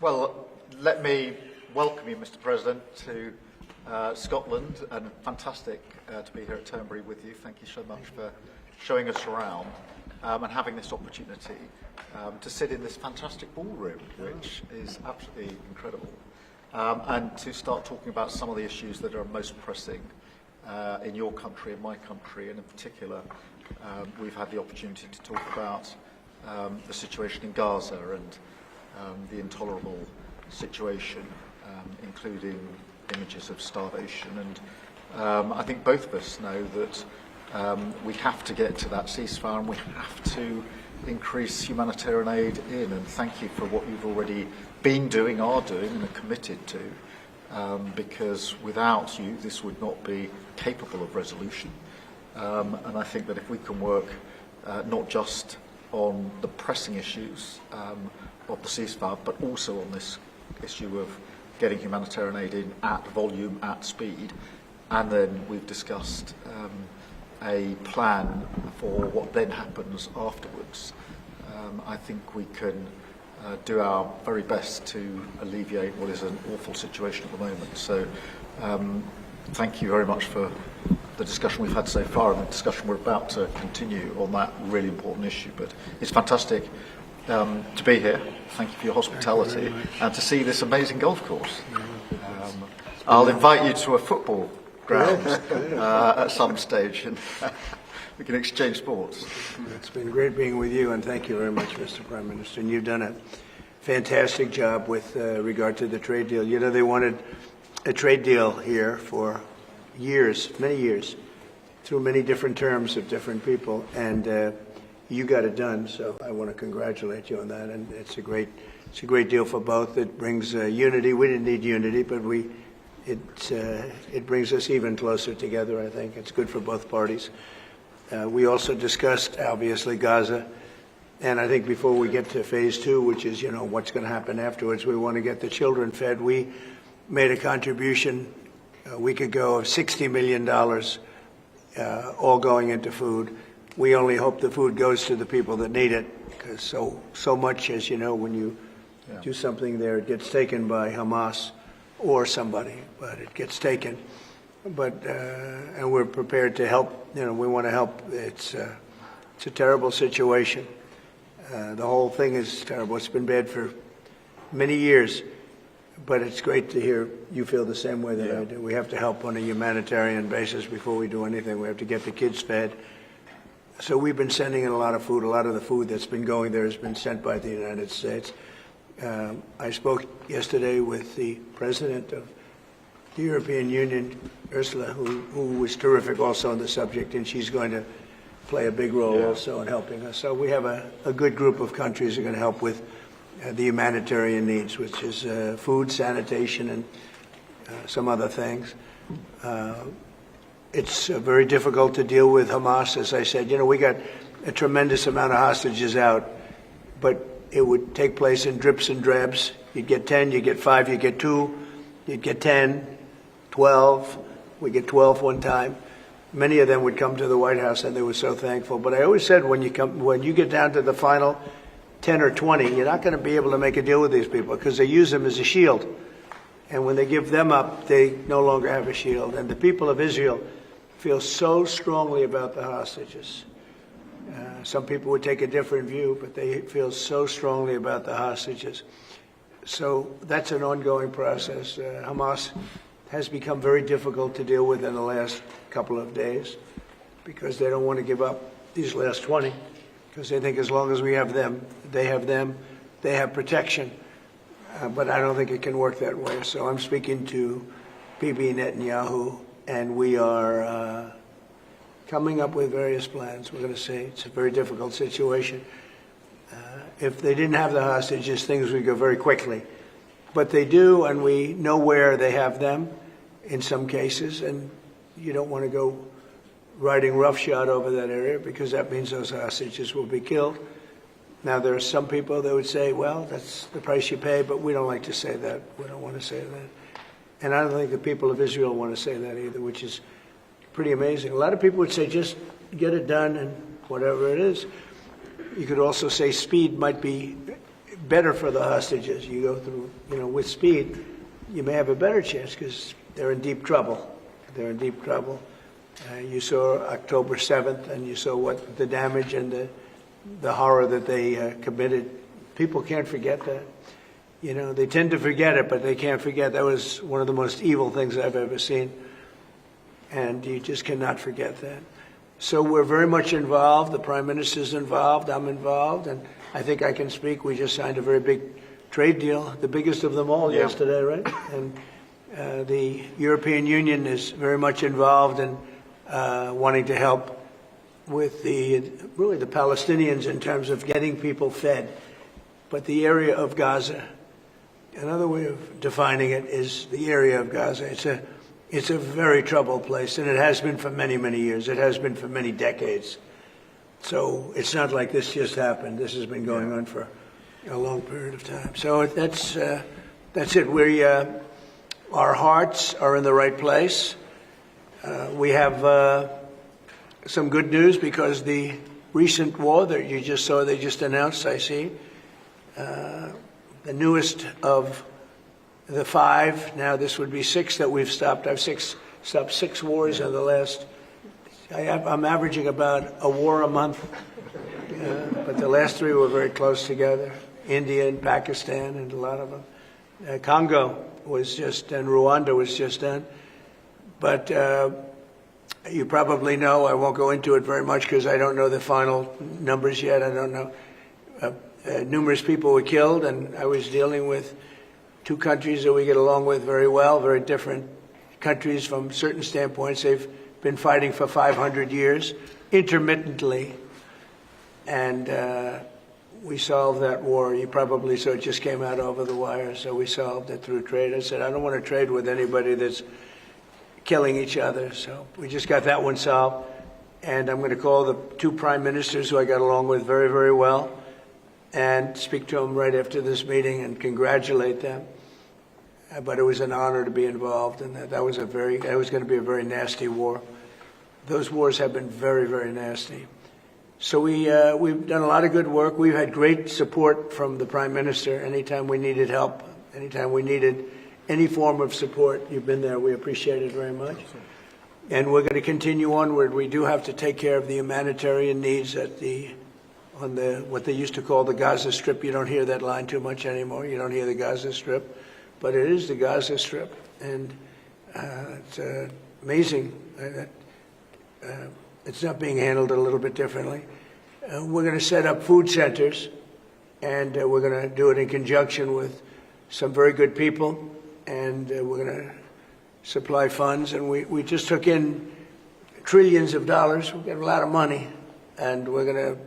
Well, let me welcome you, Mr. President, to Scotland, and fantastic to be here at Turnberry with you. Thank you so much for showing us around and having this opportunity to sit in this fantastic ballroom, which is absolutely incredible, and to start talking about some of the issues that are most pressing in your country, in my country, and in particular, we've had the opportunity to talk about the situation in Gaza and the intolerable situation, including images of starvation. And I think both of us know that we have to get to that ceasefire, and we have to increase humanitarian aid in. And thank you for what you've already been doing, are doing, and are committed to, because without you, this would not be capable of resolution. And I think that if we can work not just on the pressing issues of the ceasefire, but also on this issue of getting humanitarian aid in at volume, at speed, and then we've discussed a plan for what then happens afterwards. I think we can do our very best to alleviate what is an awful situation at the moment. So thank you very much for the discussion we've had so far and the discussion we're about to continue on that really important issue. But it's fantastic to be here. Thank you for your hospitality and to see this amazing golf course. I'll invite you to a football ground at some stage, and we can exchange sports. It's been great being with you, and thank you very much, Mr. Prime Minister. And you've done a fantastic job with regard to the trade deal. You know, they wanted a trade deal here for years, many years, through many different terms of different people, and you got it done. So I want to congratulate you on that, and it's a great deal for both. It brings unity. We didn't need unity, but it brings us even closer together. I think it's good for both parties. We also discussed, obviously, Gaza, and I think before we get to phase 2, which is, you know, what's going to happen afterwards, we want to get the children fed. We made a contribution a week ago of $60 million, all going into food. We only hope the food goes to the people that need it, because so much, as you know, when you do something there, it gets taken by Hamas or somebody, but it gets taken. But and we're prepared to help. You know, we want to help. It's a terrible situation. The whole thing is terrible. It's been bad for many years, but it's great to hear you feel the same way that I do. We have to help on a humanitarian basis before we do anything. We have to get the kids fed. So we've been sending in a lot of food. A lot of the food that's been going there has been sent by the United States. I spoke yesterday with the president of the European Union, Ursula, who was terrific also on the subject, and she's going to play a big role also in helping us. So we have a good group of countries that are going to help with the humanitarian needs, which is food, sanitation, and some other things. It's very difficult to deal with Hamas, as I said. You know, we got a tremendous amount of hostages out, but it would take place in drips and drabs. You'd get 10, you get 5, you get 2, you'd get 10, 12. We get 12 one time. Many of them would come to the White House, and they were so thankful. But I always said, when you get down to the final 10 or 20, you're not going to be able to make a deal with these people, because they use them as a shield. And when they give them up, they no longer have a shield. And the people of Israel feel so strongly about the hostages. Some people would take a different view, but they feel so strongly about the hostages. So that's an ongoing process. Hamas has become very difficult to deal with in the last couple of days, because they don't want to give up these last 20, because they think as long as we have them, they have protection. But I don't think it can work that way. So I'm speaking to Bibi Netanyahu, and we are coming up with various plans. We're going to say it's a very difficult situation. If they didn't have the hostages, things would go very quickly. But they do, and we know where they have them in some cases, and you don't want to go riding roughshod over that area, because that means those hostages will be killed. Now, there are some people that would say, well, that's the price you pay, but we don't like to say that. We don't want to say that. And I don't think the people of Israel want to say that either, which is pretty amazing. A lot of people would say, just get it done and whatever it is. You could also say speed might be better for the hostages. You go through, with speed, you may have a better chance because they're in deep trouble. They're in deep trouble. You saw October 7th, and you saw what the damage and the horror that they committed. People can't forget that. They tend to forget it, but they can't forget. That was one of the most evil things I've ever seen. And you just cannot forget that. So we're very much involved. The Prime Minister's involved. I'm involved. And I think I can speak. We just signed a very big trade deal, the biggest of them all yesterday, right? And the European Union is very much involved in wanting to help with the Palestinians in terms of getting people fed. But the area of Gaza, another way of defining it is the area of Gaza. It's a very troubled place, and it has been for many, many years. It has been for many decades. So it's not like this just happened. This has been going on for a long period of time. So that's it. Our hearts are in the right place. We have some good news because the recent war that you just saw, they just announced, I see, the newest of the 5, now this would be 6 that we've stopped. I've stopped 6 wars in the last, I'm averaging about a war a month, but the last 3 were very close together. India and Pakistan and a lot of them. Congo was just, and Rwanda was just done. But you probably know, I won't go into it very much because I don't know the final numbers yet. I don't know. Numerous people were killed, and I was dealing with 2 countries that we get along with very well, very different countries from certain standpoints. They've been fighting for 500 years, intermittently, and we solved that war. You probably saw it just came out over the wire, so we solved it through trade. I said, I don't want to trade with anybody that's killing each other, so we just got that one solved. And I'm going to call the 2 prime ministers who I got along with very, very well and speak to them right after this meeting and congratulate them. But it was an honor to be involved in that. That was going to be a very nasty war. Those wars have been very, very nasty. So we've done a lot of good work. We've had great support from the Prime Minister anytime we needed help, anytime we needed any form of support. You've been there. We appreciate it very much. And we're going to continue onward. We do have to take care of the humanitarian needs on what they used to call the Gaza Strip. You don't hear that line too much anymore. You don't hear the Gaza Strip. But it is the Gaza Strip. And it's amazing that it's not being handled a little bit differently. We're going to set up food centers, and we're going to do it in conjunction with some very good people, and we're going to supply funds. And we just took in trillions of dollars. We got a lot of money, and we're going to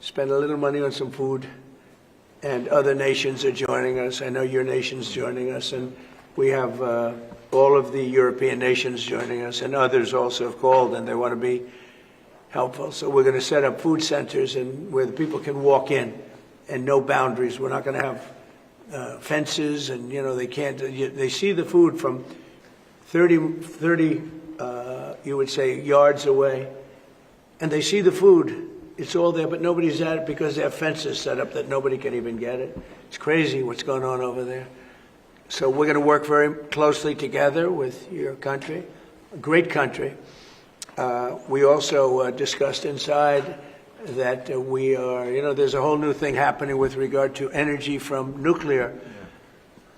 spend a little money on some food. And other nations are joining us. I know your nation's joining us, and we have all of the European nations joining us, and others also have called, and they want to be helpful. So we're going to set up food centers and where the people can walk in and no boundaries. We're not going to have fences, and they can't. They see the food from 30 you would say yards away, and they see the food. It's all there, but nobody's at it because they have fences set up that nobody can even get it. It's crazy what's going on over there. So we're going to work very closely together with your country, a great country. We also discussed inside that we are, there's a whole new thing happening with regard to energy from nuclear.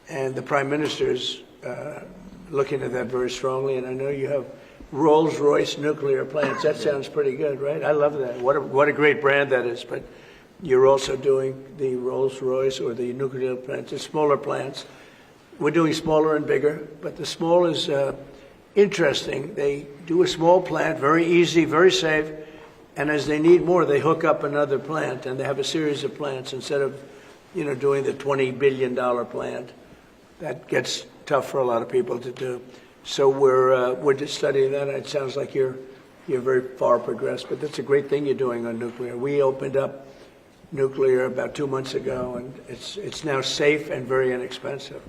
And the Prime Minister's looking at that very strongly, and I know you have Rolls-Royce nuclear plants. That sounds pretty good, right? I love that. What a great brand that is. But you're also doing the Rolls-Royce or the nuclear plants, the smaller plants. We're doing smaller and bigger, but the small is interesting. They do a small plant, very easy, very safe, and as they need more, they hook up another plant, and they have a series of plants instead of, doing the $20 billion plant. That gets tough for a lot of people to do. So we're just studying that. It sounds like you're very far progressed, but that's a great thing you're doing on nuclear. We opened up nuclear about 2 months ago, and it's now safe and very inexpensive.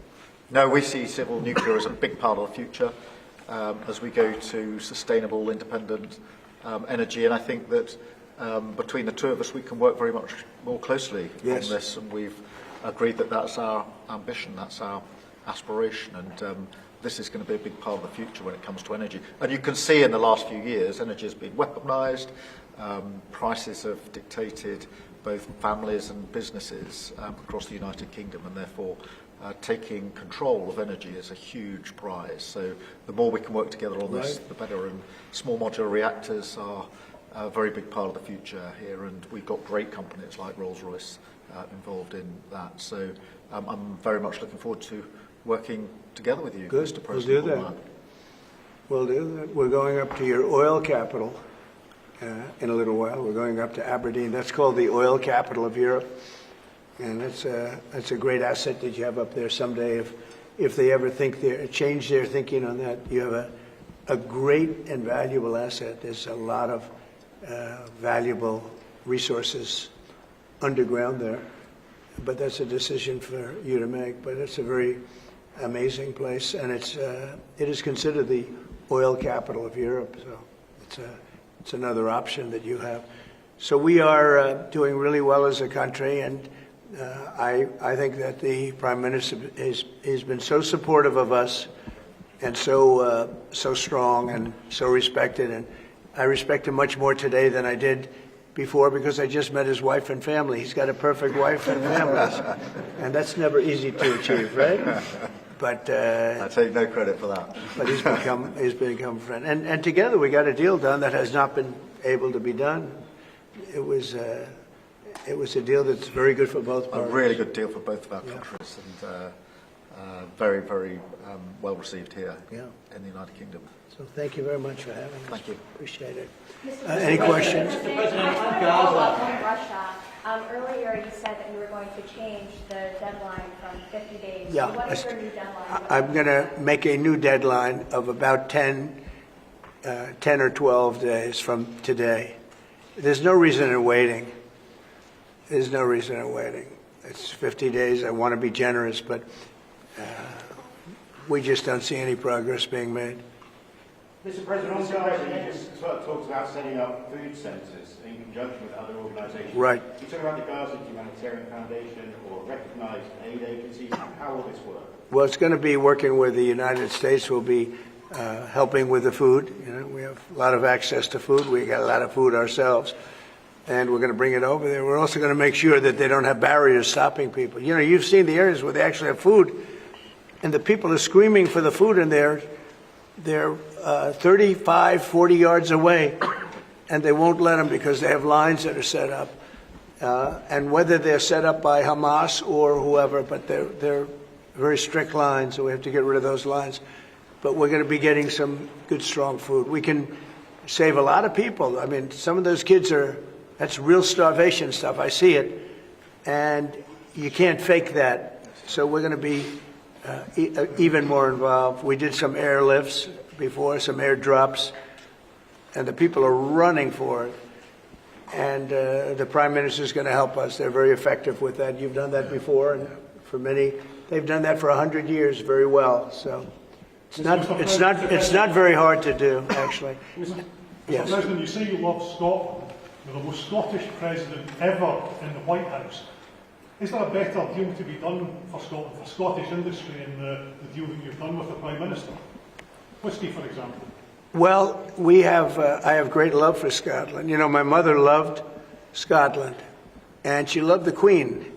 No, we see civil nuclear as a big part of the future as we go to sustainable, independent energy, and I think that between the 2 of us, we can work very much more closely on this, and we've agreed that that's our ambition, that's our aspiration, and this is going to be a big part of the future when it comes to energy. And you can see in the last few years, energy has been weaponised, prices have dictated both families and businesses across the United Kingdom, and therefore taking control of energy is a huge prize. So the more we can work together on this, the better. And small modular reactors are a very big part of the future here, and we've got great companies like Rolls-Royce involved in that. So I'm very much looking forward to working together with you, Mr. President. We'll do that. We'll do that. We're going up to your oil capital in a little while. We're going up to Aberdeen. That's called the oil capital of Europe. And that's a great asset that you have up there someday. If they ever change their thinking on that, you have a great and valuable asset. There's a lot of valuable resources underground there. But that's a decision for you to make. But it's a very amazing place, and it is considered the oil capital of Europe. So it's another option that you have. So we are doing really well as a country, and I think that the Prime Minister has been so supportive of us, and so strong and so respected. And I respect him much more today than I did before, because I just met his wife and family. He's got a perfect wife and family, and that's never easy to achieve, right? But I take no credit for that. But he's become a friend, and together we got a deal done that has not been able to be done. It was a deal that's very good for both parties. A really good deal for both of our countries, and very, very well received here in the United Kingdom. So thank you very much for having us. Thank you. Appreciate it. Any questions? Mr. President, on Gaza. On Russia. Earlier you said that you were going to change the deadline from 50 days. Yeah. So what is your new deadline? I'm going to make a new deadline of about 10 or 12 days from today. There's no reason in waiting. There's no reason in waiting. It's 50 days. I want to be generous, but we just don't see any progress being made. Mr. President, on Gaza, you just talked about setting up food centres in conjunction with other organisations. Right. You talk about the Gaza Humanitarian Foundation or recognised aid agencies. How will this work? Well, it's going to be working with the United States. We'll be helping with the food. You know, we have a lot of access to food. We got a lot of food ourselves, and we're going to bring it over there. We're also going to make sure that they don't have barriers stopping people. You know, you've seen the areas where they actually have food, and the people are screaming for the food, and they're 35, 40 yards away, and they won't let them because they have lines that are set up. And whether they're set up by Hamas or whoever, but they're very strict lines, so we have to get rid of those lines. But we're going to be getting some good, strong food. We can save a lot of people. I mean, some of those kids that's real starvation stuff. I see it. And you can't fake that. So we're going to be even more involved. We did some airlifts before, some airdrops, and the people are running for it. And the Prime Minister is going to help us. They're very effective with that. You've done that before, and for many, they've done that for 100 years very well. So it's not very hard to do, actually. Mr. Yes. President, you say you love Scotland. You're the most Scottish president ever in the White House. Is there a better deal to be done for Scotland, for Scottish industry, in the deal that you've done with the Prime Minister? Whisky, for example. Well, I have great love for Scotland. You know, my mother loved Scotland, and she loved the Queen.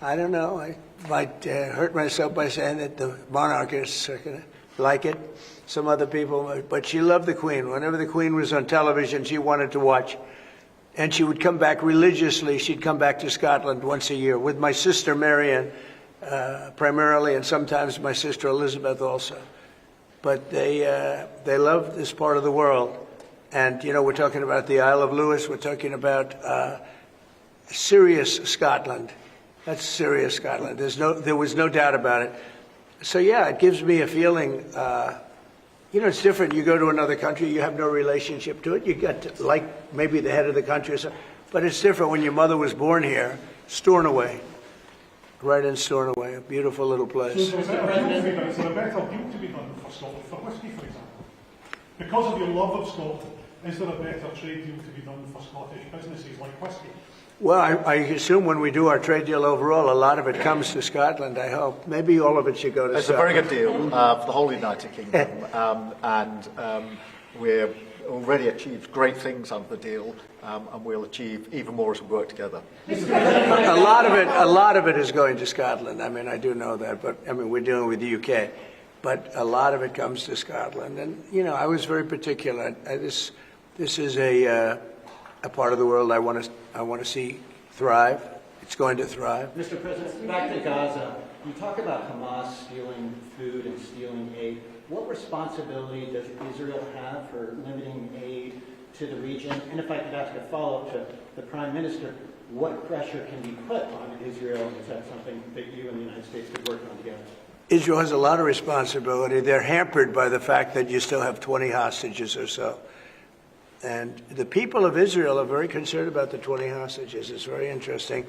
I don't know, I might hurt myself by saying that the monarchists are going to like it, some other people, but she loved the Queen. Whenever the Queen was on television, she wanted to watch. And she would come back religiously. She'd come back to Scotland once a year with my sister Marianne, primarily, and sometimes my sister Elizabeth also. But they love this part of the world. And, you know, we're talking about the Isle of Lewis. We're talking about serious Scotland. That's serious Scotland. There was no doubt about it. So, yeah, it gives me a feeling, you know, it's different. You go to another country, you have no relationship to it. You get to like maybe the head of the country or something. But it's different when your mother was born here, Stornoway, right in Stornoway, a beautiful little place. So is there a better deal to be done for Scotland, for whisky, for example? Because of your love of Scotland, is there a better trade deal to be done for Scottish businesses like whisky? Well, I assume when we do our trade deal overall, a lot of it comes to Scotland, I hope. Maybe all of it should go to It's a Scotland. very good deal for the whole United Kingdom, we're already achieved great things under the deal, and we'll achieve even more as we work together. A lot of it is going to Scotland. I mean, I do know that, but I mean, we're dealing with the UK, but a lot of it comes to Scotland. And you know, I was very particular. This is a part of the world I want to see thrive. It's going to thrive. Mr. President, back to Gaza. You talk about Hamas stealing food and stealing aid. What responsibility does Israel have for limiting aid to the region? And if I could ask a follow-up to the Prime Minister, what pressure can be put on Israel? Is that something that you and the United States could work on together? Israel has a lot of responsibility. They're hampered by the fact that you still have 20 hostages or so. And the people of Israel are very concerned about the 20 hostages. It's very interesting.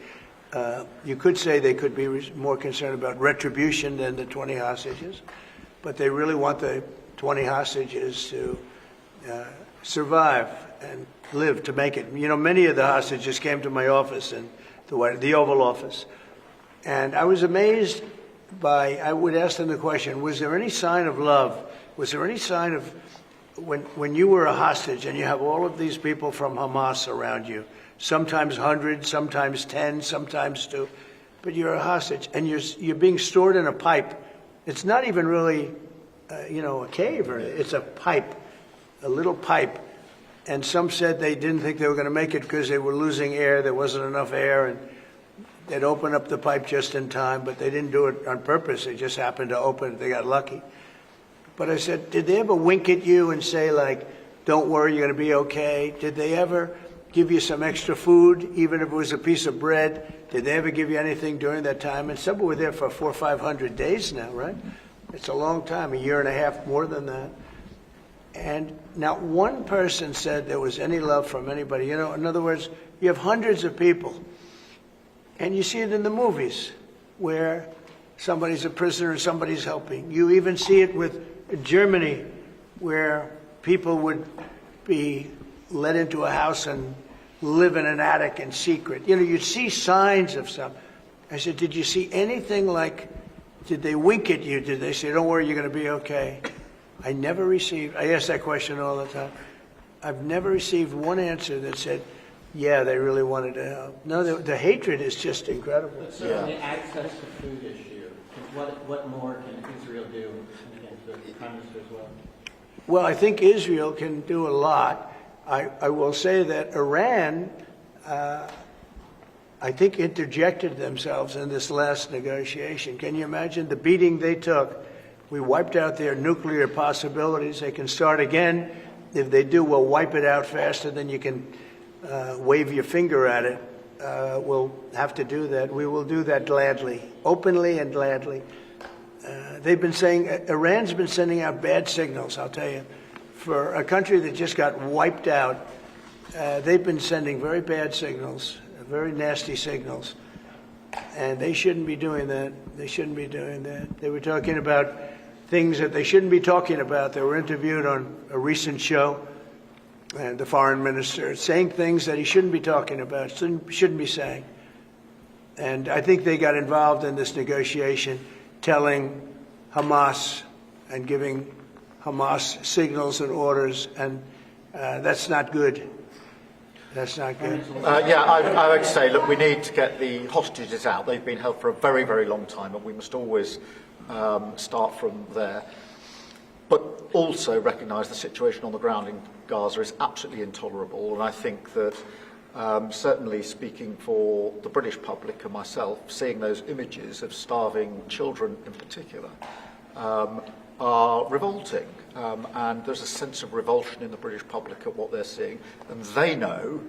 You could say they could be more concerned about retribution than the 20 hostages, but they really want the 20 hostages to survive and live, to make it. You know, many of the hostages came to my office in the Oval Office, and I was amazed by, I would ask them the question, was there any sign of love? Was there any sign of, when you were a hostage and you have all of these people from Hamas around you, sometimes 100, sometimes 10, sometimes 2, but you're a hostage and you're being stored in a pipe. It's not even really, a cave, or it's a pipe, a little pipe. And some said they didn't think they were going to make it because they were losing air. There wasn't enough air, and they'd open up the pipe just in time, but they didn't do it on purpose. They just happened to open it. They got lucky. But I said, did they ever wink at you and say, like, don't worry, you're going to be okay? Did they ever give you some extra food, even if it was a piece of bread? Did they ever give you anything during that time? And some were there for 400 or 500 days now, right? It's a long time, a year and a half, more than that. And not one person said there was any love from anybody. You know, in other words, you have hundreds of people, and you see it in the movies where somebody's a prisoner and somebody's helping. You even see it with Germany, where people would be let into a house and live in an attic in secret. You know, you'd see signs of some. I said, did you see anything like, did they wink at you? Did they say, don't worry, you're going to be okay? I ask that question all the time. I've never received one answer that said, yeah, they really wanted to help. No, the hatred is just incredible. But so on the access to food issue, what more can Israel do? The Prime Minister as well. Well, I think Israel can do a lot. I will say that Iran, I think, interjected themselves in this last negotiation. Can you imagine the beating they took? We wiped out their nuclear possibilities. They can start again. If they do, we'll wipe it out faster than you can wave your finger at it. We'll have to do that. We will do that gladly, openly and gladly. They've been saying, Iran's been sending out bad signals, I'll tell you. For a country that just got wiped out, they've been sending very bad signals, very nasty signals. And they shouldn't be doing that. They shouldn't be doing that. They were talking about things that they shouldn't be talking about. They were interviewed on a recent show, and the foreign minister saying things that he shouldn't be talking about, shouldn't be saying. And I think they got involved in this negotiation, telling Hamas and giving Hamas signals and orders, and that's not good. That's not good. I would say, look, we need to get the hostages out. They've been held for a very, very long time, and we must always start from there. But also recognise the situation on the ground in Gaza is absolutely intolerable, and I think that certainly speaking for the British public and myself, seeing those images of starving children in particular are revolting. And there's a sense of revulsion in the British public at what they're seeing. And they know,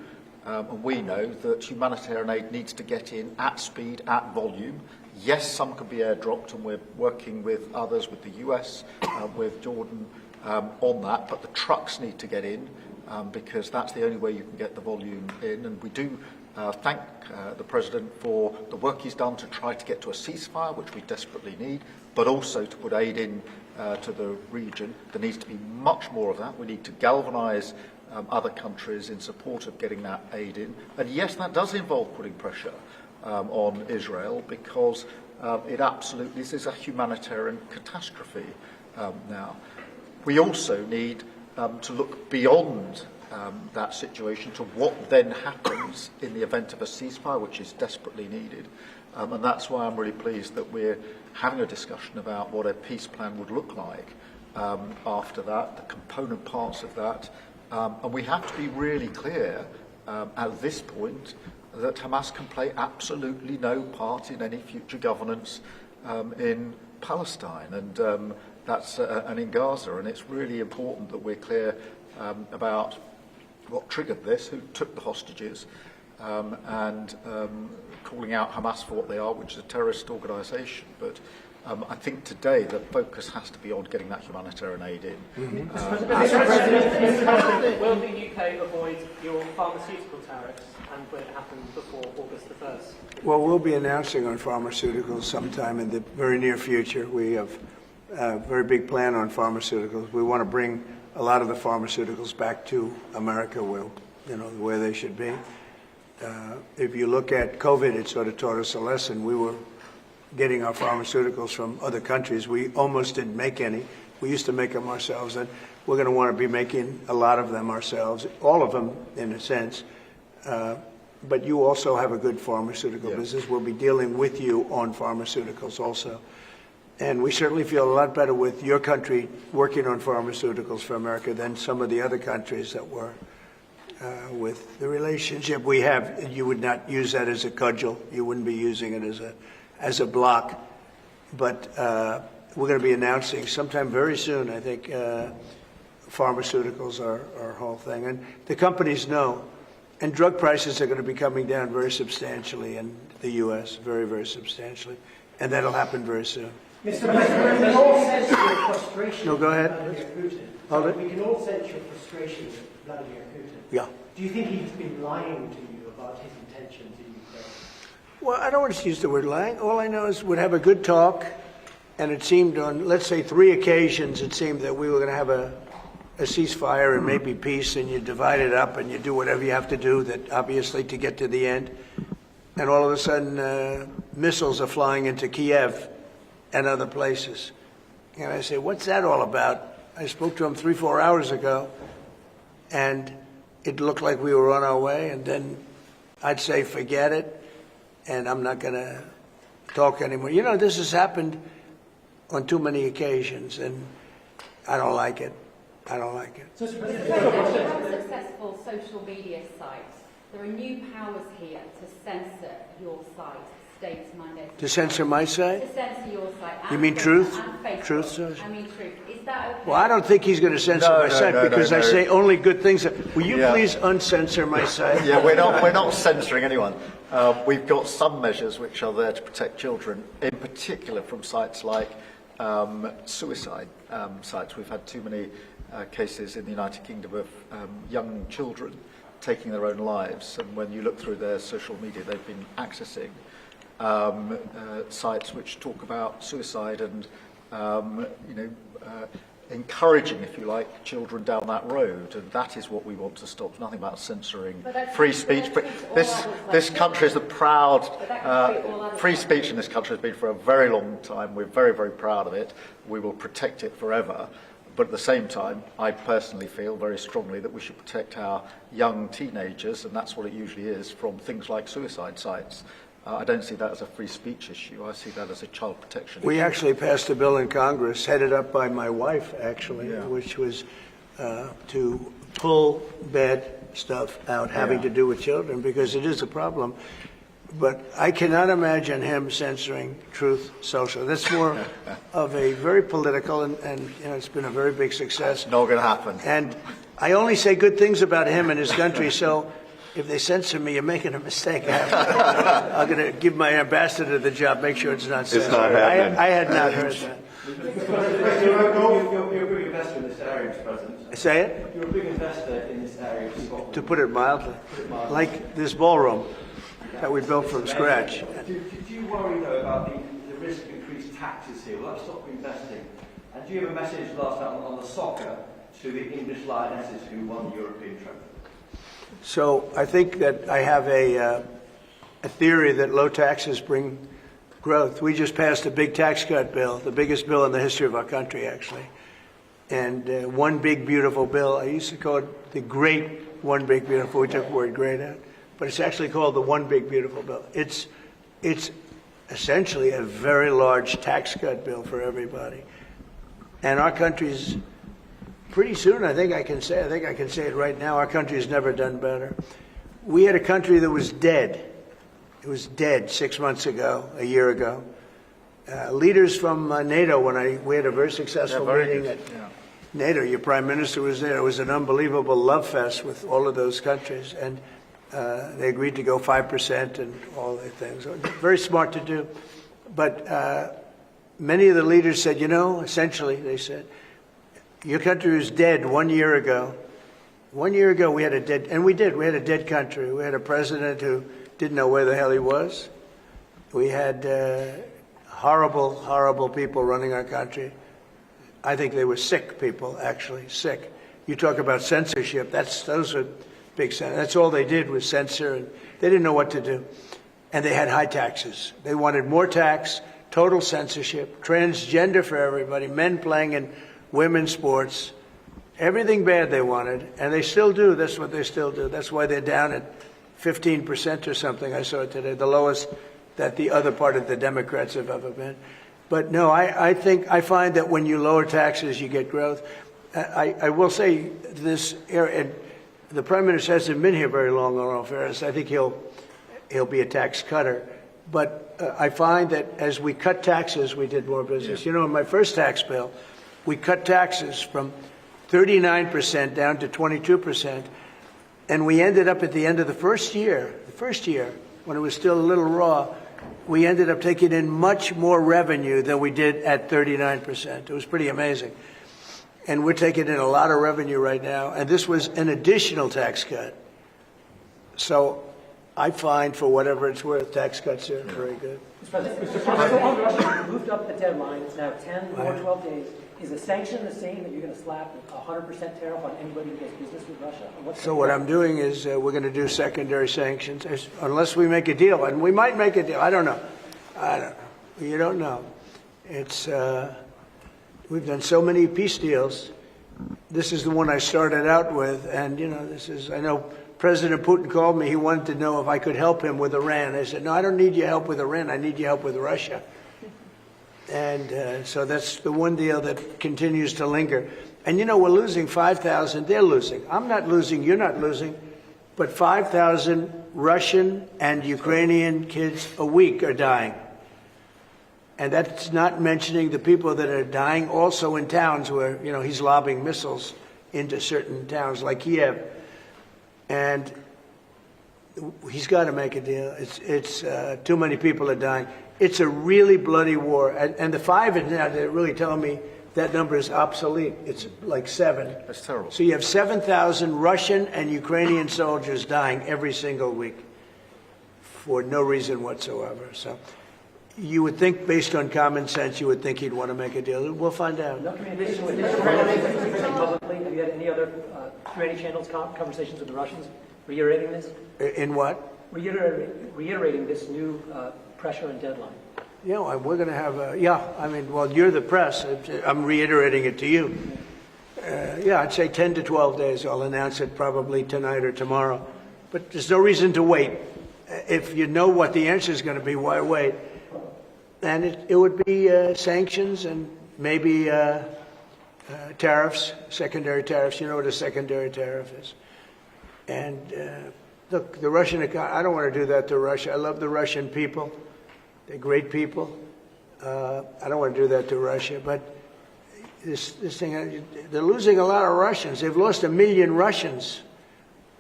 and we know, that humanitarian aid needs to get in at speed, at volume. Yes, some can be airdropped, and we're working with others, with the US, with Jordan, on that. But the trucks need to get in, because that's the only way you can get the volume in. And we do thank the President for the work he's done to try to get to a ceasefire, which we desperately need, but also to put aid in to the region. There needs to be much more of that. We need to galvanise other countries in support of getting that aid in. And yes, that does involve putting pressure on Israel, because this is a humanitarian catastrophe now. We also need to look beyond that situation to what then happens in the event of a ceasefire, which is desperately needed. And that's why I'm really pleased that we're having a discussion about what a peace plan would look like after that, the component parts of that. And we have to be really clear at this point that Hamas can play absolutely no part in any future governance in Palestine and and in Gaza. And it's really important that we're clear about what triggered this, who took the hostages, and calling out Hamas for what they are, which is a terrorist organisation. But I think today the focus has to be on getting that humanitarian aid in. Mr. President, will the UK avoid your pharmaceutical tariffs, and will it happen before August the 1st? Well, we'll be announcing on pharmaceuticals sometime in the very near future. We have a very big plan on pharmaceuticals. We want to bring a lot of the pharmaceuticals back to America, where they should be. If you look at COVID, it sort of taught us a lesson. We were getting our pharmaceuticals from other countries. We almost didn't make any. We used to make them ourselves, and we're going to want to be making a lot of them ourselves, all of them in a sense. But you also have a good pharmaceutical business. We'll be dealing with you on pharmaceuticals also. And we certainly feel a lot better with your country working on pharmaceuticals for America than some of the other countries that were. With the relationship we have, you would not use that as a cudgel. You wouldn't be using it as a block. But we're going to be announcing sometime very soon, I think, pharmaceuticals are our whole thing. And the companies know. And drug prices are going to be coming down very substantially in the U.S., very, very substantially. And that'll happen very soon. Mr. President, we can all sense your frustration. No, go ahead. With Vladimir Putin. Hold it. We can all sense your frustration with Vladimir Putin. Yeah. Do you think he's been lying to you about his intentions in Ukraine? Well, I don't want to use the word lying. All I know is we'd have a good talk, and it seemed on, let's say, 3 occasions, it seemed that we were going to have a ceasefire and maybe peace, and you divide it up and you do whatever you have to do, that obviously to get to the end. And all of a sudden, missiles are flying into Kiev and other places. And I say, what's that all about? I spoke to him 3-4 hours ago, and it looked like we were on our way, and then I'd say, forget it, and I'm not going to talk anymore. You know, this has happened on too many occasions, and I don't like it. I don't like it. Mr. President, you have a successful social media site. There are new powers here to censor your site, states mandate. To censor my site? To censor your site. You mean Truth? Truth Social? I mean Truth. Is that okay? Well, I don't think he's going to censor my site because I say only good things. Will you please uncensor my site? Yeah, we're not censoring anyone. We've got some measures which are there to protect children, in particular from sites like suicide sites. We've had too many cases in the United Kingdom of young children taking their own lives, and when you look through their social media, they've been accessing sites which talk about suicide and encouraging, if you like, children down that road, and that is what we want to stop. It's nothing about censoring free speech. But this country is a proud free speech in this country has been for a very long time. We're very, very proud of it. We will protect it forever. But at the same time, I personally feel very strongly that we should protect our young teenagers, and that's what it usually is, from things like suicide sites. I don't see that as a free speech issue. I see that as a child protection issue. We actually passed a bill in Congress, headed up by my wife, actually, which was to pull bad stuff out having to do with children, because it is a problem. But I cannot imagine him censoring Truth Social. That's more of a very political, and it's been a very big success. Not going to happen. And I only say good things about him and his country, so if they censor me, you're making a mistake. I'm going to give my ambassador the job, make sure it's not censored. It's not happening. I had not heard that. You're a big investor in this area, Mr. President. Say it? You're a big investor in this area of Scotland. To put it mildly. Like this ballroom that we built from scratch. Do you worry, though, about the risk of increased taxes here? Will that stop investing? And do you have a message last night on the soccer to the English Lionesses who won the European trophy? So I think that I have a theory that low taxes bring growth. We just passed a big tax cut bill, the biggest bill in the history of our country, actually. And one big beautiful bill. I used to call it the great one big beautiful. We took the word great out, but it's actually called the one big beautiful bill. It's essentially a very large tax cut bill for everybody. And our country's pretty soon, I think I can say it right now, our country has never done better. We had a country that was dead. It was dead 6 months ago, a year ago. Leaders from NATO, we had a very successful meeting at NATO. Your prime minister was there. It was an unbelievable love fest with all of those countries. And they agreed to go 5% and all the things. Very smart to do. But many of the leaders said, essentially, they said, your country was dead 1 year ago. 1 year ago, we had a dead, and we did. We had a dead country. We had a president who didn't know where the hell he was. We had horrible, horrible people running our country. I think they were sick people, actually, sick. You talk about censorship, those are big censors. That's all they did was censor, and they didn't know what to do. And they had high taxes. They wanted more tax, total censorship, transgender for everybody, men playing in women's sports, everything bad they wanted, and they still do. That's what they still do. That's why they're down at 15% or something, I saw it today, the lowest that the other part of the Democrats have ever been. But no, I find that when you lower taxes, you get growth. I will say this, and the Prime Minister hasn't been here very long, in all fairness. I think he'll be a tax cutter. But I find that as we cut taxes, we did more business. In my first tax bill, we cut taxes from 39% down to 22%. And we ended up at the end of the first year, when it was still a little raw, we ended up taking in much more revenue than we did at 39%. It was pretty amazing. And we're taking in a lot of revenue right now. And this was an additional tax cut. So I find, for whatever it's worth, tax cuts are very good. Mr. President, you moved up the deadline. It's now 10 or 12 days. Is the sanction the same that you're going to slap a 100% tariff on anybody who does business with Russia? So what I'm doing is we're going to do secondary sanctions unless we make a deal, and we might make a deal. I don't know. You don't know. It's we've done so many peace deals. This is the one I started out with, and I know President Putin called me. He wanted to know if I could help him with Iran. I said, no, I don't need your help with Iran. I need your help with Russia. And so that's the one deal that continues to linger. And we're losing 5,000. They're losing. I'm not losing. You're not losing. But 5,000 Russian and Ukrainian kids a week are dying. And that's not mentioning the people that are dying also in towns where, he's lobbing missiles into certain towns like Kiev. And he's got to make a deal. It's too many people are dying. It's a really bloody war. And the 5 is now, they're really telling me that number is obsolete. It's like 7. That's terrible. So you have 7,000 Russian and Ukrainian soldiers dying every single week for no reason whatsoever. So you would think, based on common sense, you would think he'd want to make a deal. We'll find out. No communication with Mr. President publicly. Have you had any other through any channels conversations with the Russians reiterating this? In what? Reiterating this new pressure and deadline. We're going to have you're the press. I'm reiterating it to you. I'd say 10 to 12 days. I'll announce it probably tonight or tomorrow. But there's no reason to wait. If you know what the answer is going to be, why wait? And it would be sanctions and maybe tariffs, secondary tariffs. You know what a secondary tariff is. And look, the Russian economy, I don't want to do that to Russia. I love the Russian people. They're great people. I don't want to do that to Russia. But this thing, they're losing a lot of Russians. They've lost 1 million Russians.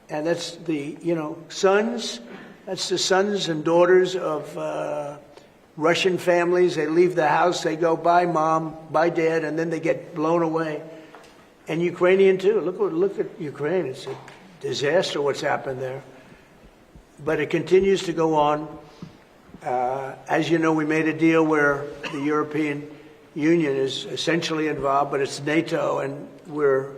And that's the, sons. That's the sons and daughters of Russian families. They leave the house. They go, bye, Mom, bye, Dad, and then they get blown away. And Ukrainian, too. Look at Ukraine. It's a disaster what's happened there. But it continues to go on. As you know, we made a deal where the European Union is essentially involved, but it's NATO, and we're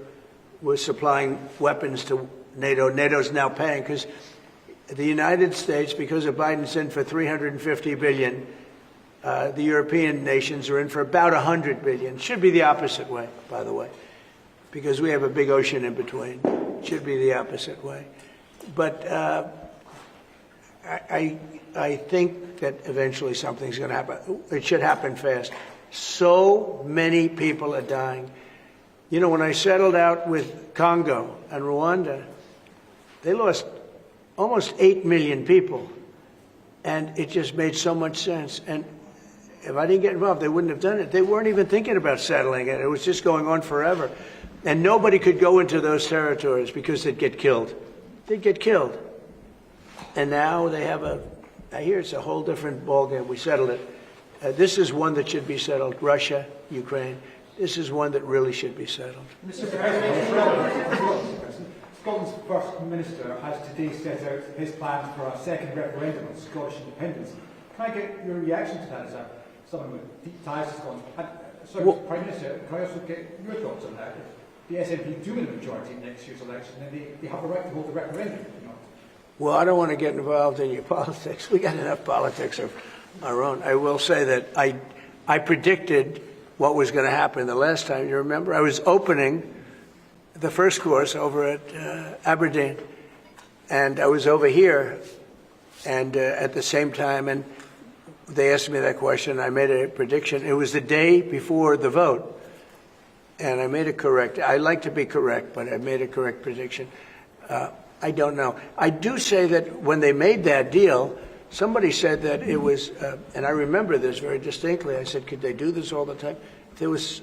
was supplying weapons to NATO. NATO's now paying because the United States, because of Biden's in for $350 billion, the European nations are in for about $100 billion. Should be the opposite way, by the way, because we have a big ocean in between. Should be the opposite way. But I think that eventually something's going to happen. It should happen fast. So many people are dying. You know, when I settled out with Congo and Rwanda, they lost almost 8 million people. And it just made so much sense. And if I didn't get involved, they wouldn't have done it. They weren't even thinking about settling it. It was just going on forever. And nobody could go into those territories because they'd get killed. They'd get killed. And now they have I hear it's a whole different ballgame. We settled it. This is one that should be settled. Russia, Ukraine. This is one that really should be settled. Mr. President, Scotland's First Minister has today set out his plans for a second referendum on Scottish independence. Can I get your reaction to that as someone with deep ties to Scotland? Mr. Prime Minister, can I also get your thoughts on that? If the SNP do win a majority in next year's election, then they have the right to hold the referendum. Well, I don't want to get involved in your politics. We got enough politics of our own. I will say that I predicted what was going to happen the last time. You remember? I was opening the first course over at Aberdeen, and I was over here, and at the same time, and they asked me that question. I made a prediction. It was the day before the vote, and I made it correct. I like to be correct, but I made a correct prediction. I don't know. I do say that when they made that deal, somebody said that it was, and I remember this very distinctly, I said, could they do this all the time? There was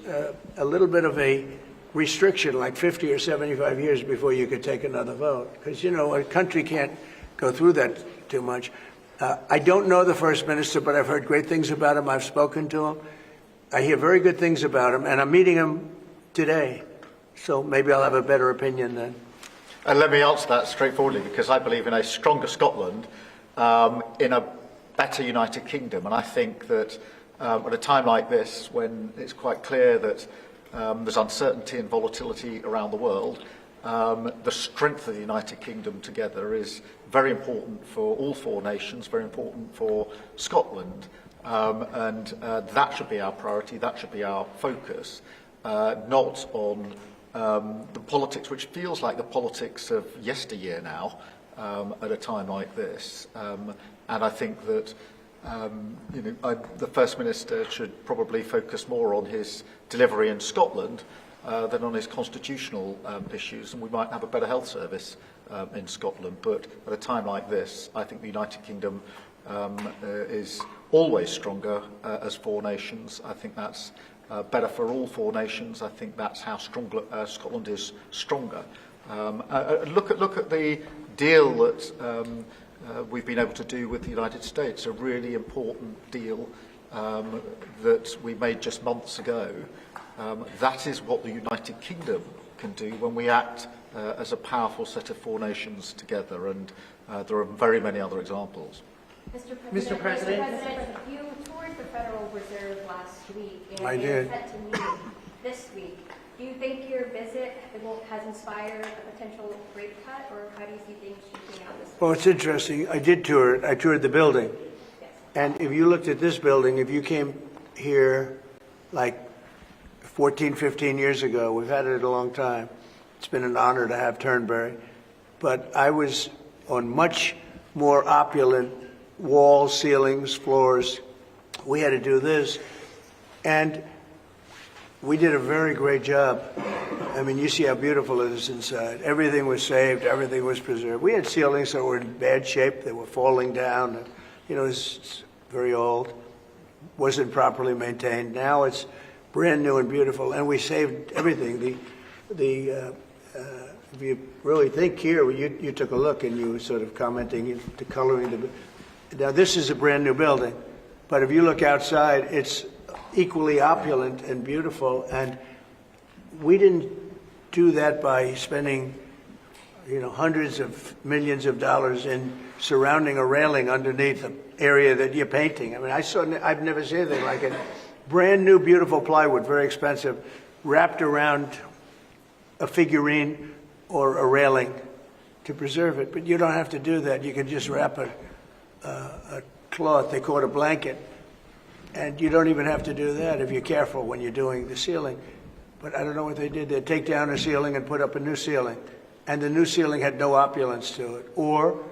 a little bit of a restriction, like 50 or 75 years before you could take another vote. Because, you know, a country can't go through that too much. I don't know the First Minister, but I've heard great things about him. I've spoken to him. I hear very good things about him, and I'm meeting him today. So maybe I'll have a better opinion then. And let me answer that straightforwardly, because I believe in a stronger Scotland, in a better United Kingdom. And I think that at a time like this, when it's quite clear that there's uncertainty and volatility around the world, the strength of the United Kingdom together is very important for all four nations, very important for Scotland. And that should be our priority, that should be our focus, not on the politics, which feels like the politics of yesteryear now, at a time like this. And I think that the First Minister should probably focus more on his delivery in Scotland than on his constitutional issues, and we might have a better health service in Scotland. But at a time like this, I think the United Kingdom is always stronger as four nations. I think that's better for all four nations. I think that's how Scotland is stronger. Look at the deal that we've been able to do with the United States, a really important deal that we made just months ago. That is what the United Kingdom can do when we act as a powerful set of four nations together, and there are very many other examples. Mr. President, you toured the Federal Reserve last week, and I you're did. set to meet this week. Do you think your visit has inspired a potential rate cut, or how do you see things shaping out this week? Well, it's interesting. I did tour it. I toured the building. Yes. And if you looked at this building, if you came here like 14, 15 years ago, we've had it a long time. It's been an honor to have Turnberry. But I was on much more opulent walls, ceilings, floors. We had to do this. And we did a very great job. I mean, you see how beautiful it is inside. Everything was saved. Everything was preserved. We had ceilings that were in bad shape. They were falling down. You know, it's very old. Wasn't properly maintained. Now it's brand new and beautiful. And we saved everything. If you really think here, you took a look and you were sort of commenting the coloring. Now, this is a brand new building. But if you look outside, it's equally opulent and beautiful, and we didn't do that by spending, hundreds of millions of dollars in surrounding a railing underneath the area that you're painting. I mean, I've never seen anything like it. Brand new, beautiful plywood, very expensive, wrapped around a figurine or a railing to preserve it. But you don't have to do that. You can just wrap a cloth, they call it a blanket, and you don't even have to do that if you're careful when you're doing the ceiling. But I don't know what they did. They'd take down a ceiling and put up a new ceiling, and the new ceiling had no opulence to it. Or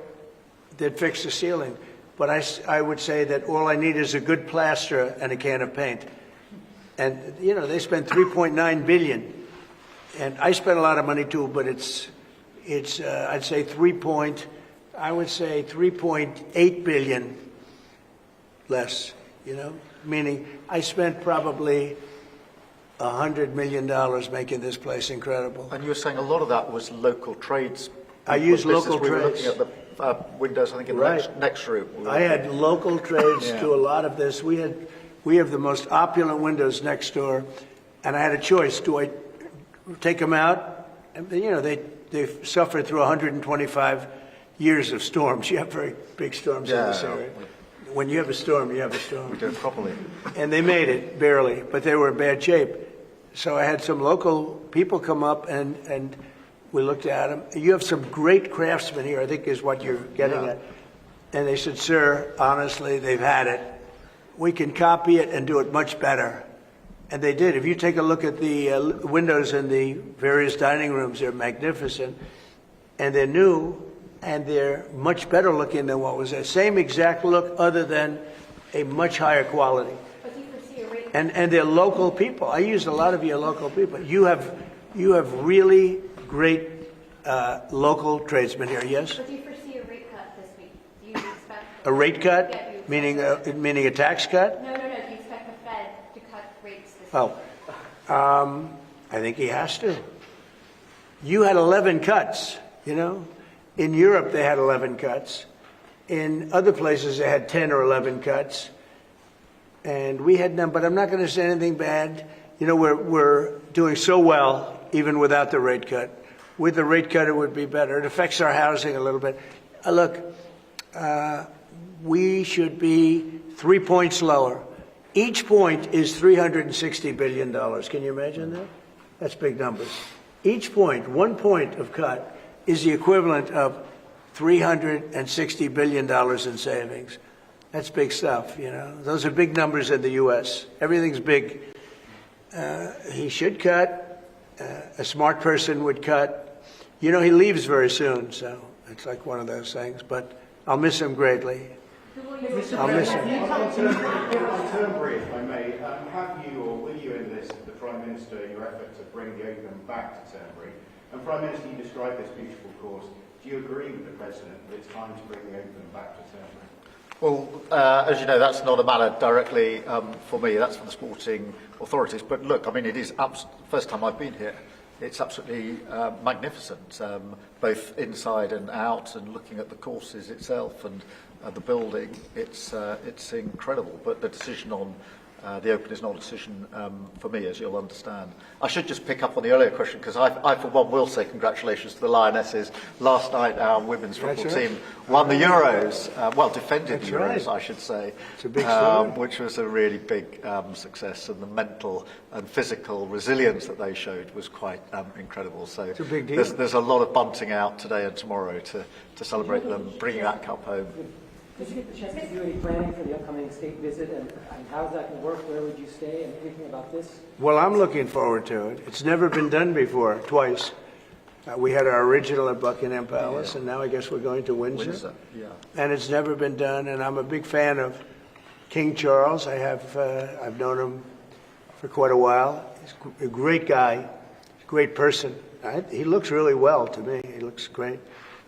they'd fix the ceiling. But I would say that all I need is a good plaster and a can of paint. And, you know, they spent $3.9 billion. And I spent a lot of money too, but it's I'd say 3.8 billion less, you know, meaning I spent probably $100 million making this place incredible. And you were saying a lot of that was local trades. I used local We were trades. looking at the windows, I think, in the next room. I had local trades do a lot of this. We have the most opulent windows next door, and I had a choice. Do I take them out? And, you know, they've suffered through 125 years of storms. You have very big storms in this area. When you have a storm, you have a storm. We do it properly. And they made it, barely, but they were in bad shape. So I had some local people come up, and we looked at them. You have some great craftsmen here, I think is what you're getting at. And they said, sir, honestly, they've had it. We can copy it and do it much better. And they did. If you take a look at the windows in the various dining rooms, they're magnificent. And they're new, and they're much better looking than what was there. Same exact look, other than a much higher quality. But do you foresee a rate? And they're local people. I used a lot of your local people. You have really great local tradesmen here, yes? But do you foresee a rate cut this week? Do you expect A rate cut? Yeah, do you Meaning expect a tax cut? No. Do you expect the Fed to cut rates this Oh, I think he has to. You had 11 cuts, you know? In Europe, they had 11 cuts. In other places, they had 10 or 11 cuts. And we had none, but I'm not going to say anything bad. You know, we're doing so well, even without the rate cut. With the rate cut, it would be better. It affects our housing a little bit. Look, we should be 3 points lower. Each point is $360 billion. Can you imagine that? That's big numbers. Each point, 1 point of cut, is the equivalent of $360 billion in savings. That's big stuff, you know. Those are big numbers in the U.S. Everything's big. He should cut. A smart person would cut. You know, he leaves very soon, so it's like one of those things. But I'll miss him greatly. I'll miss him. On Turnberry, if I may, have you or will you enlist the Prime Minister in your effort to bring the open back to Turnberry? And Prime Minister, you described this beautiful course. Do you agree with the President that it's time to bring the open back to Turnberry? Well, as you know, that's not a matter directly for me. That's for the sporting authorities. But look, I mean, it is first time I've been here. It's absolutely magnificent, both inside and out, and looking at the courses itself and the building. It's incredible. But the decision on the Open is not a decision for me, as you'll understand. I should just pick up on the earlier question, because I, for one, will say congratulations to the Lionesses. Last night, our women's football team won the Euros, defended the Euros, I should say, It's a big story. which was a really big success, and the mental and physical resilience that they showed was quite incredible. So It's a big deal. there's a lot of bunting out today and tomorrow to celebrate them bringing that cup home. Did you get the chance to do any planning for the upcoming state visit, and how's that going to work? Where would you stay, and anything about this? Well, I'm looking forward to it. It's never been done before, twice. We had our original at Buckingham Palace, and now I guess we're going to Windsor. Yeah. And it's never been done, and I'm a big fan of King Charles. I've known him for quite a while. He's a great guy, a great person. He looks really well to me. He looks great.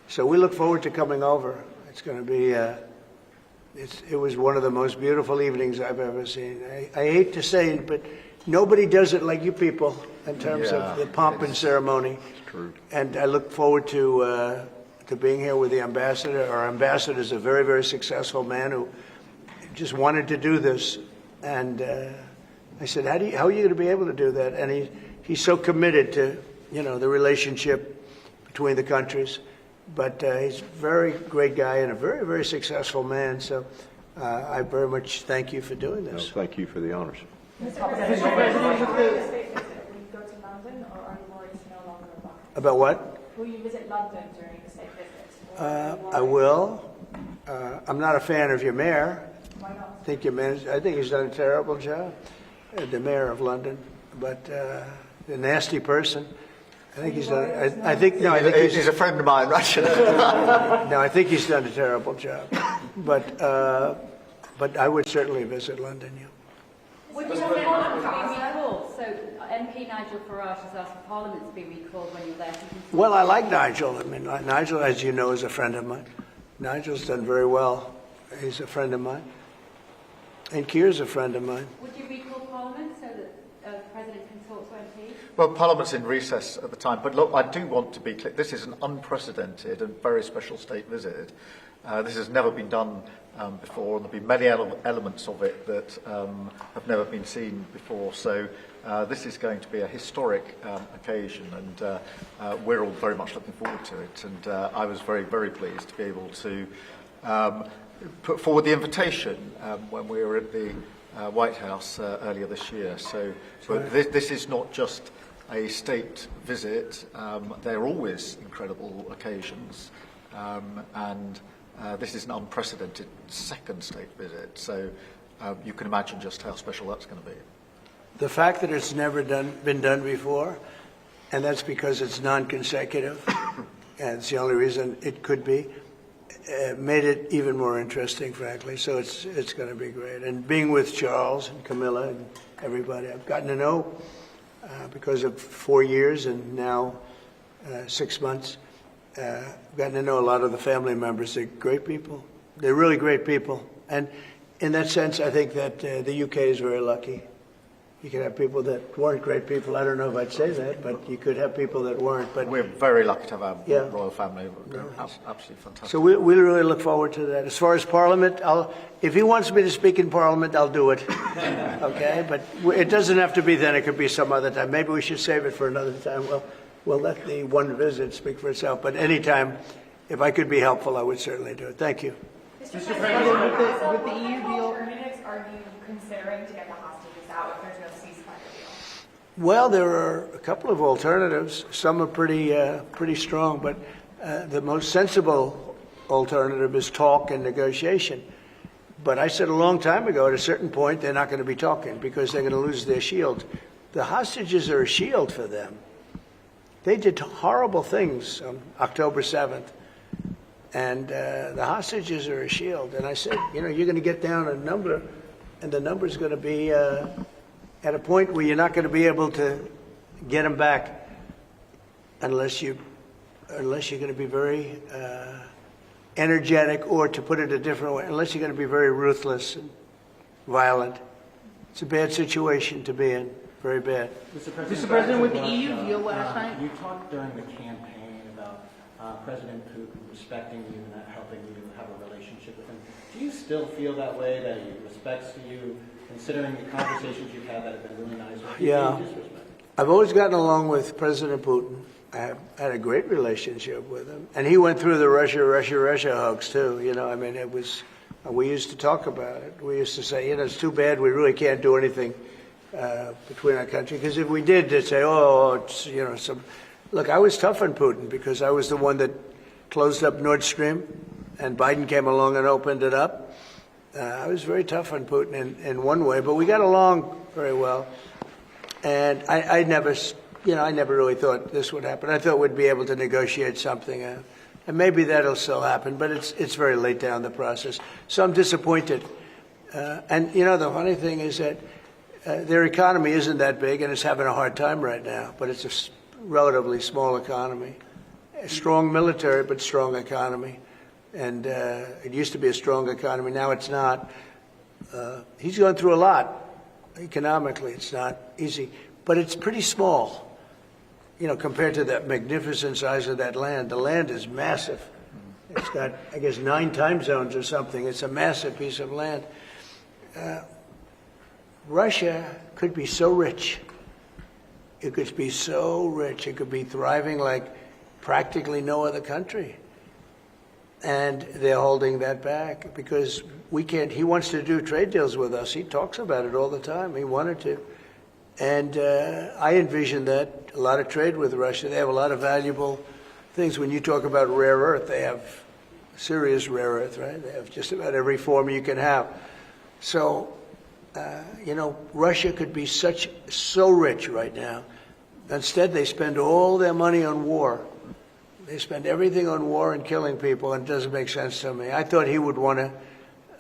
So we look forward to coming over. It's going to be... It was one of the most beautiful evenings I've ever seen. I hate to say it, but nobody does it like you people in terms of the pomp and ceremony. It's true. And I look forward to being here with the ambassador. Our ambassador is a very, very successful man who just wanted to do this. And I said, how are you going to be able to do that? And he's so committed to, the relationship between the countries. But he's a very great guy and a very, very successful man. So I very much thank you for doing this. No, thank you for the honors. Mr. President, will you go to London, or are you worried it's no longer About what? Will you visit London during the state visit? I will. I'm not a fan of your mayor. Why not? I think he's done a terrible job, the mayor of London. But a nasty person. I think he's done. I think no. I think he's a friend of mine, actually. No, I think he's done a terrible job. But I would certainly visit London. Yeah. Would you want Parliament to be recalled? So MP Nigel Farage has asked for Parliament to be recalled when you're there. Well, I like Nigel. I mean, Nigel, as you know, is a friend of mine. Nigel's done very well. He's a friend of mine. And Keir's a friend of mine. Would you recall Parliament so that the President can talk to MPs? Well, Parliament's in recess at the time, but look, I do want to be clear. This is an unprecedented and very special state visit. This has never been done before, and there'll be many elements of it that have never been seen before. So this is going to be a historic occasion, and we're all very much looking forward to it. And I was very, very pleased to be able to put forward the invitation when we were at the White House earlier this year. So but this is not just a state visit. They're always incredible occasions, and this is an unprecedented second state visit. So you can imagine just how special that's going to be. The fact that it's never been done before, and that's because it's non-consecutive, and it's the only reason it could be, made it even more interesting, frankly. So it's going to be great. And being with Charles and Camilla and everybody, I've gotten to know because of 4 years and now 6 months. I've gotten to know a lot of the family members. They're great people. They're really great people. And in that sense, I think that the UK is very lucky. You could have people that weren't great people. I don't know if I'd say that, but you could have people that weren't. But we're very lucky to have our Yeah. royal family. Absolutely fantastic. So we really look forward to that. As far as Parliament, if he wants me to speak in Parliament, I'll do it. Okay? But it doesn't have to be then. It could be some other time. Maybe we should save it for another time. Well, we'll let the one visit speak for itself. But anytime, if I could be helpful, I would certainly do it. Thank you. Mr. President, with the EU deal, what alternatives are you considering to get the hostages out if there's no ceasefire deal? Well, there are a couple of alternatives. Some are pretty strong, but the most sensible alternative is talk and negotiation. But I said a long time ago, at a certain point, they're not going to be talking because they're going to lose their shield. The hostages are a shield for them. They did horrible things on October 7th, and the hostages are a shield. And I said, you're going to get down a number, and the number's going to be at a point where you're not going to be able to get them back unless you're going to be very energetic, or to put it a different way, unless you're going to be very ruthless and violent. It's a bad situation to be in, very bad. Mr. President, with the EU deal last night, you talked during the campaign about President Putin respecting you and helping you have a relationship with him. Do you still feel that way, that he respects you, considering the conversations you've had that have been really nice? Yeah. I've always gotten along with President Putin. I have had a great relationship with him. And he went through the Russia hoax, too. We used to talk about it. We used to say, it's too bad we really can't do anything between our country. Because if we did, they'd say, Look, I was tough on Putin because I was the one that closed up Nord Stream, and Biden came along and opened it up. I was very tough on Putin in one way, but we got along very well. And I never really thought this would happen. I thought we'd be able to negotiate something, and maybe that'll still happen, but it's very late down the process. So I'm disappointed. And the funny thing is that their economy isn't that big, and it's having a hard time right now, but it's a relatively small economy. A strong military, but strong economy. And it used to be a strong economy. Now it's not. He's going through a lot economically. It's not easy. But it's pretty small, compared to the magnificent size of that land. The land is massive. It's got, I guess, 9 time zones or something. It's a massive piece of land. Russia could be so rich. It could be so rich. It could be thriving like practically no other country. And they're holding that back because we can't. He wants to do trade deals with us. He talks about it all the time. He wanted to. And I envision that a lot of trade with Russia. They have a lot of valuable things. When you talk about rare earth, they have serious rare earth, right? They have just about every form you can have. So, Russia could be so rich right now. Instead, they spend all their money on war. They spend everything on war and killing people, and it doesn't make sense to me. I thought he would want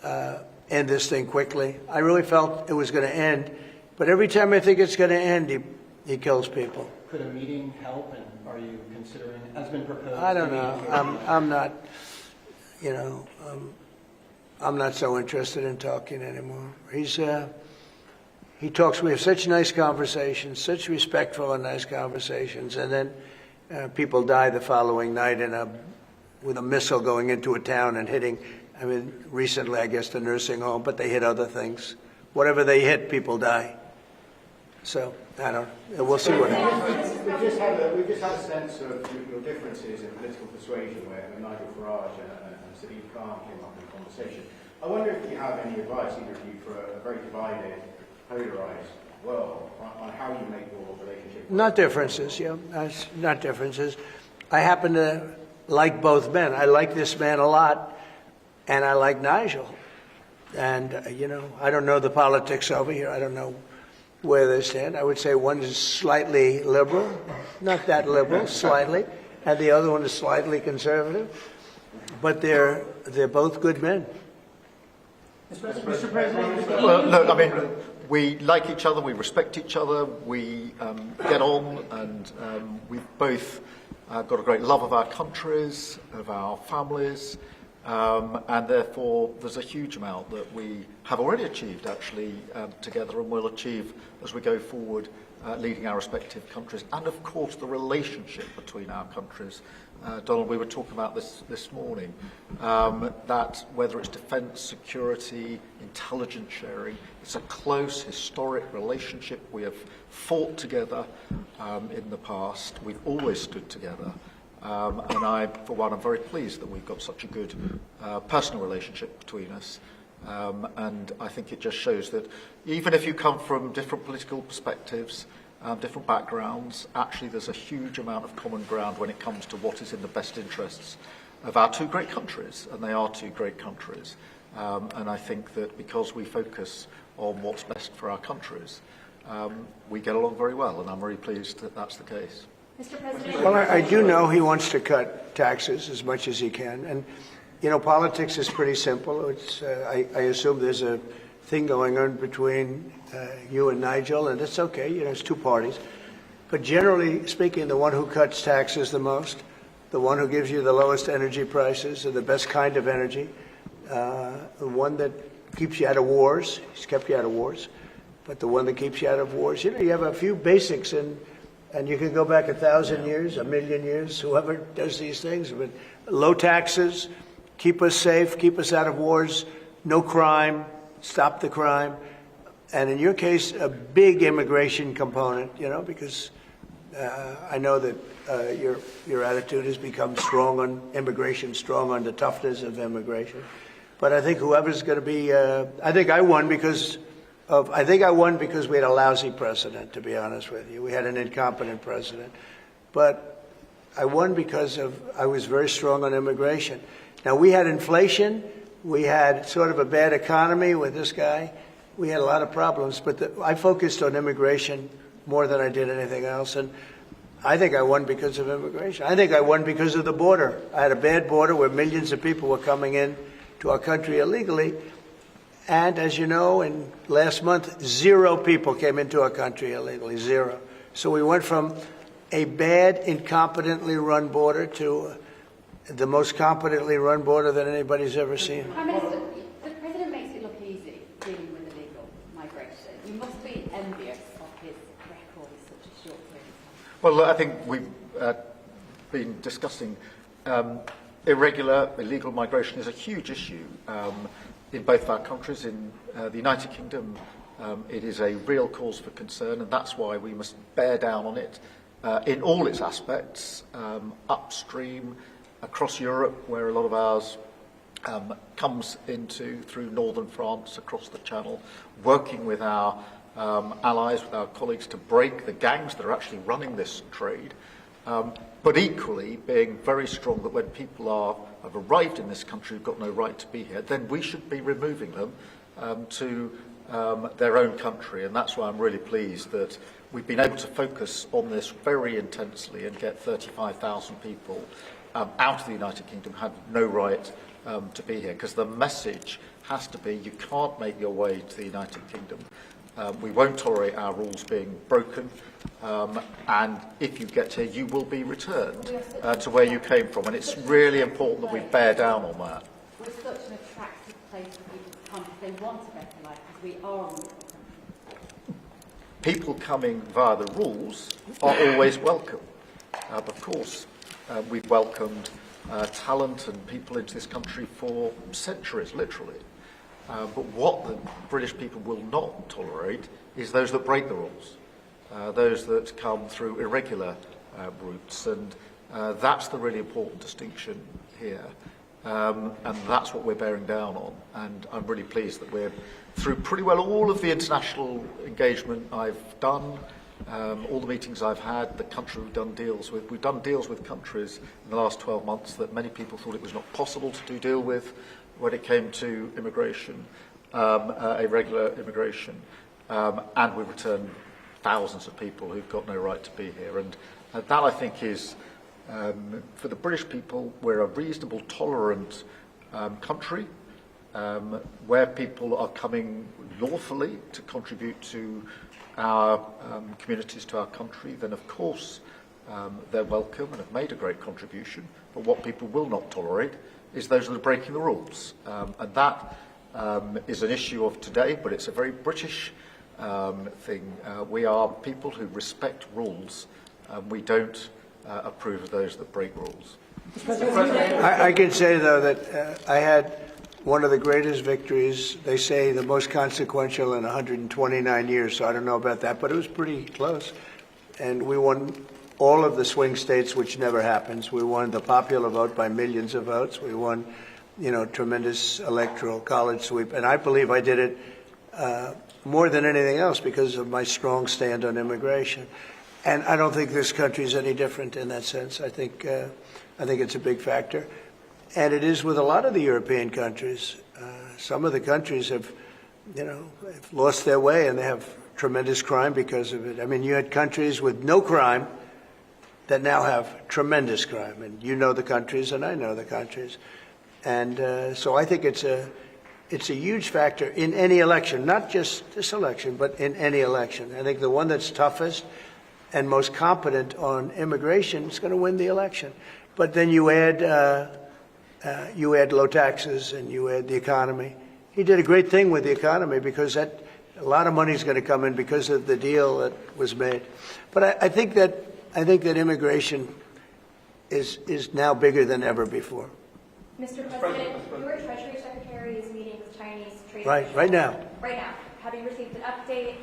to end this thing quickly. I really felt it was going to end, but every time I think it's going to end, he kills people. Could a meeting help, and are you considering, has been proposed? I don't know. I'm not, I'm not so interested in talking anymore. He talks, we have such nice conversations, such respectful and nice conversations, and then people die the following night with a missile going into a town and hitting, recently, I guess, the nursing home, but they hit other things. Whatever they hit, people die. So, I don't know. We'll see what happens. We've just had a sense of your differences in political persuasion where Nigel Farage and Sadiq Khan came up in conversation. I wonder if you have any advice, either of you, for a very divided, polarised world on how you make your relationship. Not differences, not differences. I happen to like both men. I like this man a lot, and I like Nigel. And, I don't know the politics over here. I don't know where they stand. I would say one is slightly liberal, not that liberal, slightly, and the other one is slightly conservative. But they're both good men. Mr. President. Well, no, we like each other, we respect each other, we get on, and we've both got a great love of our countries, of our families, and therefore there's a huge amount that we have already achieved, actually, together, and will achieve as we go forward, leading our respective countries, and of course the relationship between our countries. Donald, we were talking about this morning, that whether it's defence, security, intelligence sharing, it's a close, historic relationship. We have fought together in the past. We've always stood together. And I, for one, am very pleased that we've got such a good personal relationship between us. And I think it just shows that even if you come from different political perspectives, different backgrounds, actually there's a huge amount of common ground when it comes to what is in the best interests of our two great countries, and they are two great countries. And I think that because we focus on what's best for our countries, we get along very well, and I'm very pleased that that's the case. Mr. President. Well, I do know he wants to cut taxes as much as he can, and politics is pretty simple. It's I assume there's a thing going on between you and Nigel, and it's okay. It's two parties. But generally speaking, the one who cuts taxes the most, the one who gives you the lowest energy prices and the best kind of energy, the one that keeps you out of wars, he's kept you out of wars, but the one that keeps you out of wars, you have a few basics, and you can go back 1,000 years, 1,000,000 years, whoever does these things, but low taxes, keep us safe, keep us out of wars, no crime, stop the crime, and in your case, a big immigration component, because I know that your attitude has become strong on immigration, strong on the toughness of immigration. But I think whoever's going to be, I think I won because we had a lousy president, to be honest with you. We had an incompetent president. But I won because I was very strong on immigration. Now, we had inflation. We had sort of a bad economy with this guy. We had a lot of problems. But I focused on immigration more than I did anything else. And I think I won because of immigration. I think I won because of the border. I had a bad border where millions of people were coming in to our country illegally. And as you know, in last month, 0 people came into our country illegally, 0. So we went from a bad, incompetently run border to the most competently run border that anybody's ever seen. Prime Minister, the President makes it look easy dealing with illegal migration. You must be envious of his record in such a short period of time. Well, I think we've been discussing illegal migration is a huge issue in both of our countries. In the United Kingdom, it is a real cause for concern, and that's why we must bear down on it in all its aspects, upstream, across Europe, where a lot of ours comes into through northern France, across the Channel, working with our allies, with our colleagues, to break the gangs that are actually running this trade. But equally, being very strong that when people have arrived in this country who've got no right to be here, then we should be removing them to their own country. And that's why I'm really pleased that we've been able to focus on this very intensely and get 35,000 people out of the United Kingdom who had no right to be here. Because the message has to be, you can't make your way to the United Kingdom. We won't tolerate our rules being broken, and if you get here, you will be returned to where you came from. And it's really important that we bear down on that. We're such an attractive place for people to come because they want a better life, because we are on the People coming via the rules are always welcome. Of course, we've welcomed talent and people into this country for centuries, literally. But what the British people will not tolerate is those that break the rules, those that come through irregular routes, and that's the really important distinction here. And that's what we're bearing down on. And I'm really pleased that we're through pretty well all of the international engagement I've done, all the meetings I've had, the country we've done deals with. We've done deals with countries in the last 12 months that many people thought it was not possible to do deal with when it came to immigration, irregular immigration. And we've returned thousands of people who've got no right to be here. And that, I think, is, for the British people, we're a reasonable, tolerant country where people are coming lawfully to contribute to our communities, to our country. Then, of course, they're welcome and have made a great contribution. But what people will not tolerate is those that are breaking the rules. And that is an issue of today, but it's a very British thing. We are people who respect rules. We don't approve of those that break rules. I can say, though, that I had one of the greatest victories, they say the most consequential in 129 years, so I don't know about that, but it was pretty close. And we won all of the swing states, which never happens. We won the popular vote by millions of votes. We won, tremendous electoral college sweep. And I believe I did it more than anything else because of my strong stand on immigration. And I don't think this country is any different in that sense. I think it's a big factor. And it is with a lot of the European countries. Some of the countries have lost their way, and they have tremendous crime because of it. I mean, you had countries with no crime that now have tremendous crime. And you know the countries, and I know the countries. And so I think it's a huge factor in any election, not just this election, but in any election. I think the one that's toughest and most competent on immigration is going to win the election. But then you add low taxes and you add the economy. He did a great thing with the economy because a lot of money is going to come in because of the deal that was made. But I think that immigration is now bigger than ever before. Mr. President, your Treasury Secretary is meeting with Chinese trade officials. Right now. Right now. Have you received an update?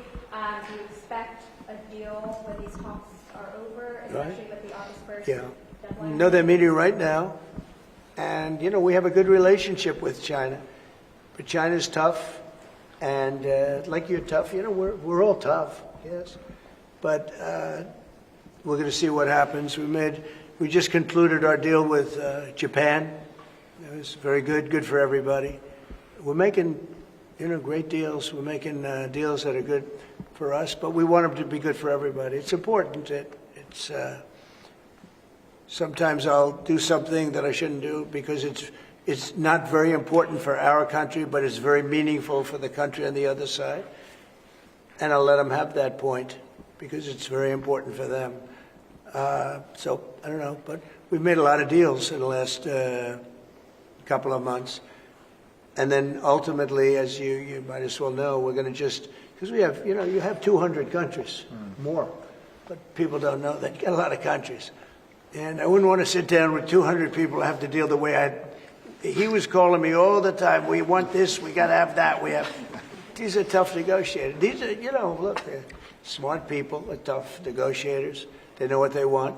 Do you expect a deal when these talks are over, especially with the August 1st deadline? No, they're meeting right now. And, we have a good relationship with China. But China's tough. And like you're tough, we're all tough, yes. But we're going to see what happens. We just concluded our deal with Japan. It was very good for everybody. We're making, great deals. We're making deals that are good for us, but we want them to be good for everybody. It's important. It's sometimes I'll do something that I shouldn't do because it's not very important for our country, but it's very meaningful for the country on the other side. And I'll let them have that point because it's very important for them. So I don't know, but we've made a lot of deals in the last couple of months. And then ultimately, as you might as well know, we're going to just, because we have, you have 200 countries, more, but people don't know that. You got a lot of countries. And I wouldn't want to sit down with 200 people and have to deal the way he was calling me all the time. We want this, we got to have that. These are tough negotiators. These are, look, they're smart people, they're tough negotiators. They know what they want.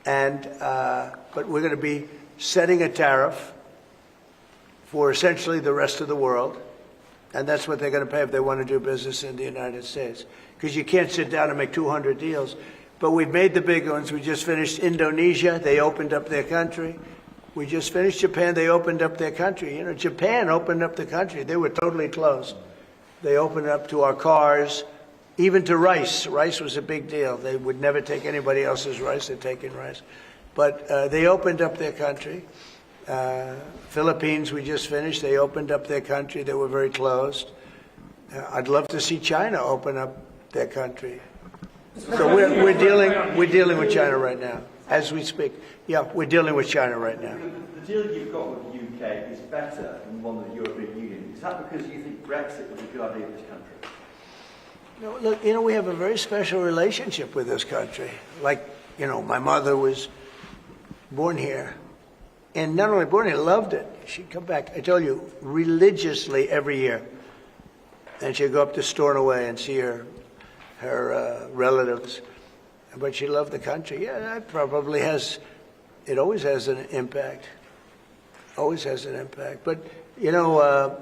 And, but we're going to be setting a tariff for essentially the rest of the world. And that's what they're going to pay if they want to do business in the United States. Because you can't sit down and make 200 deals. But we've made the big ones. We just finished Indonesia. They opened up their country. We just finished Japan. They opened up their country. You know, Japan opened up the country. They were totally closed. They opened up to our cars, even to rice. Rice was a big deal. They would never take anybody else's rice. They're taking rice. But they opened up their country. Philippines, we just finished. They opened up their country. They were very closed. I'd love to see China open up their country. So we're dealing with China right now, as we speak. Yeah, we're dealing with China right now. The deal you've got with the UK is better than one with the European Union. Is that because you think Brexit was a good idea for this country? No, look, you know, we have a very special relationship with this country. Like, you know, my mother was born here. And not only born here, loved it. She'd come back, I tell you, religiously every year. And she'd go up to Stornoway and see her relatives. But she loved the country. Yeah, that probably has, it always has an impact. Always has an impact. But, you know,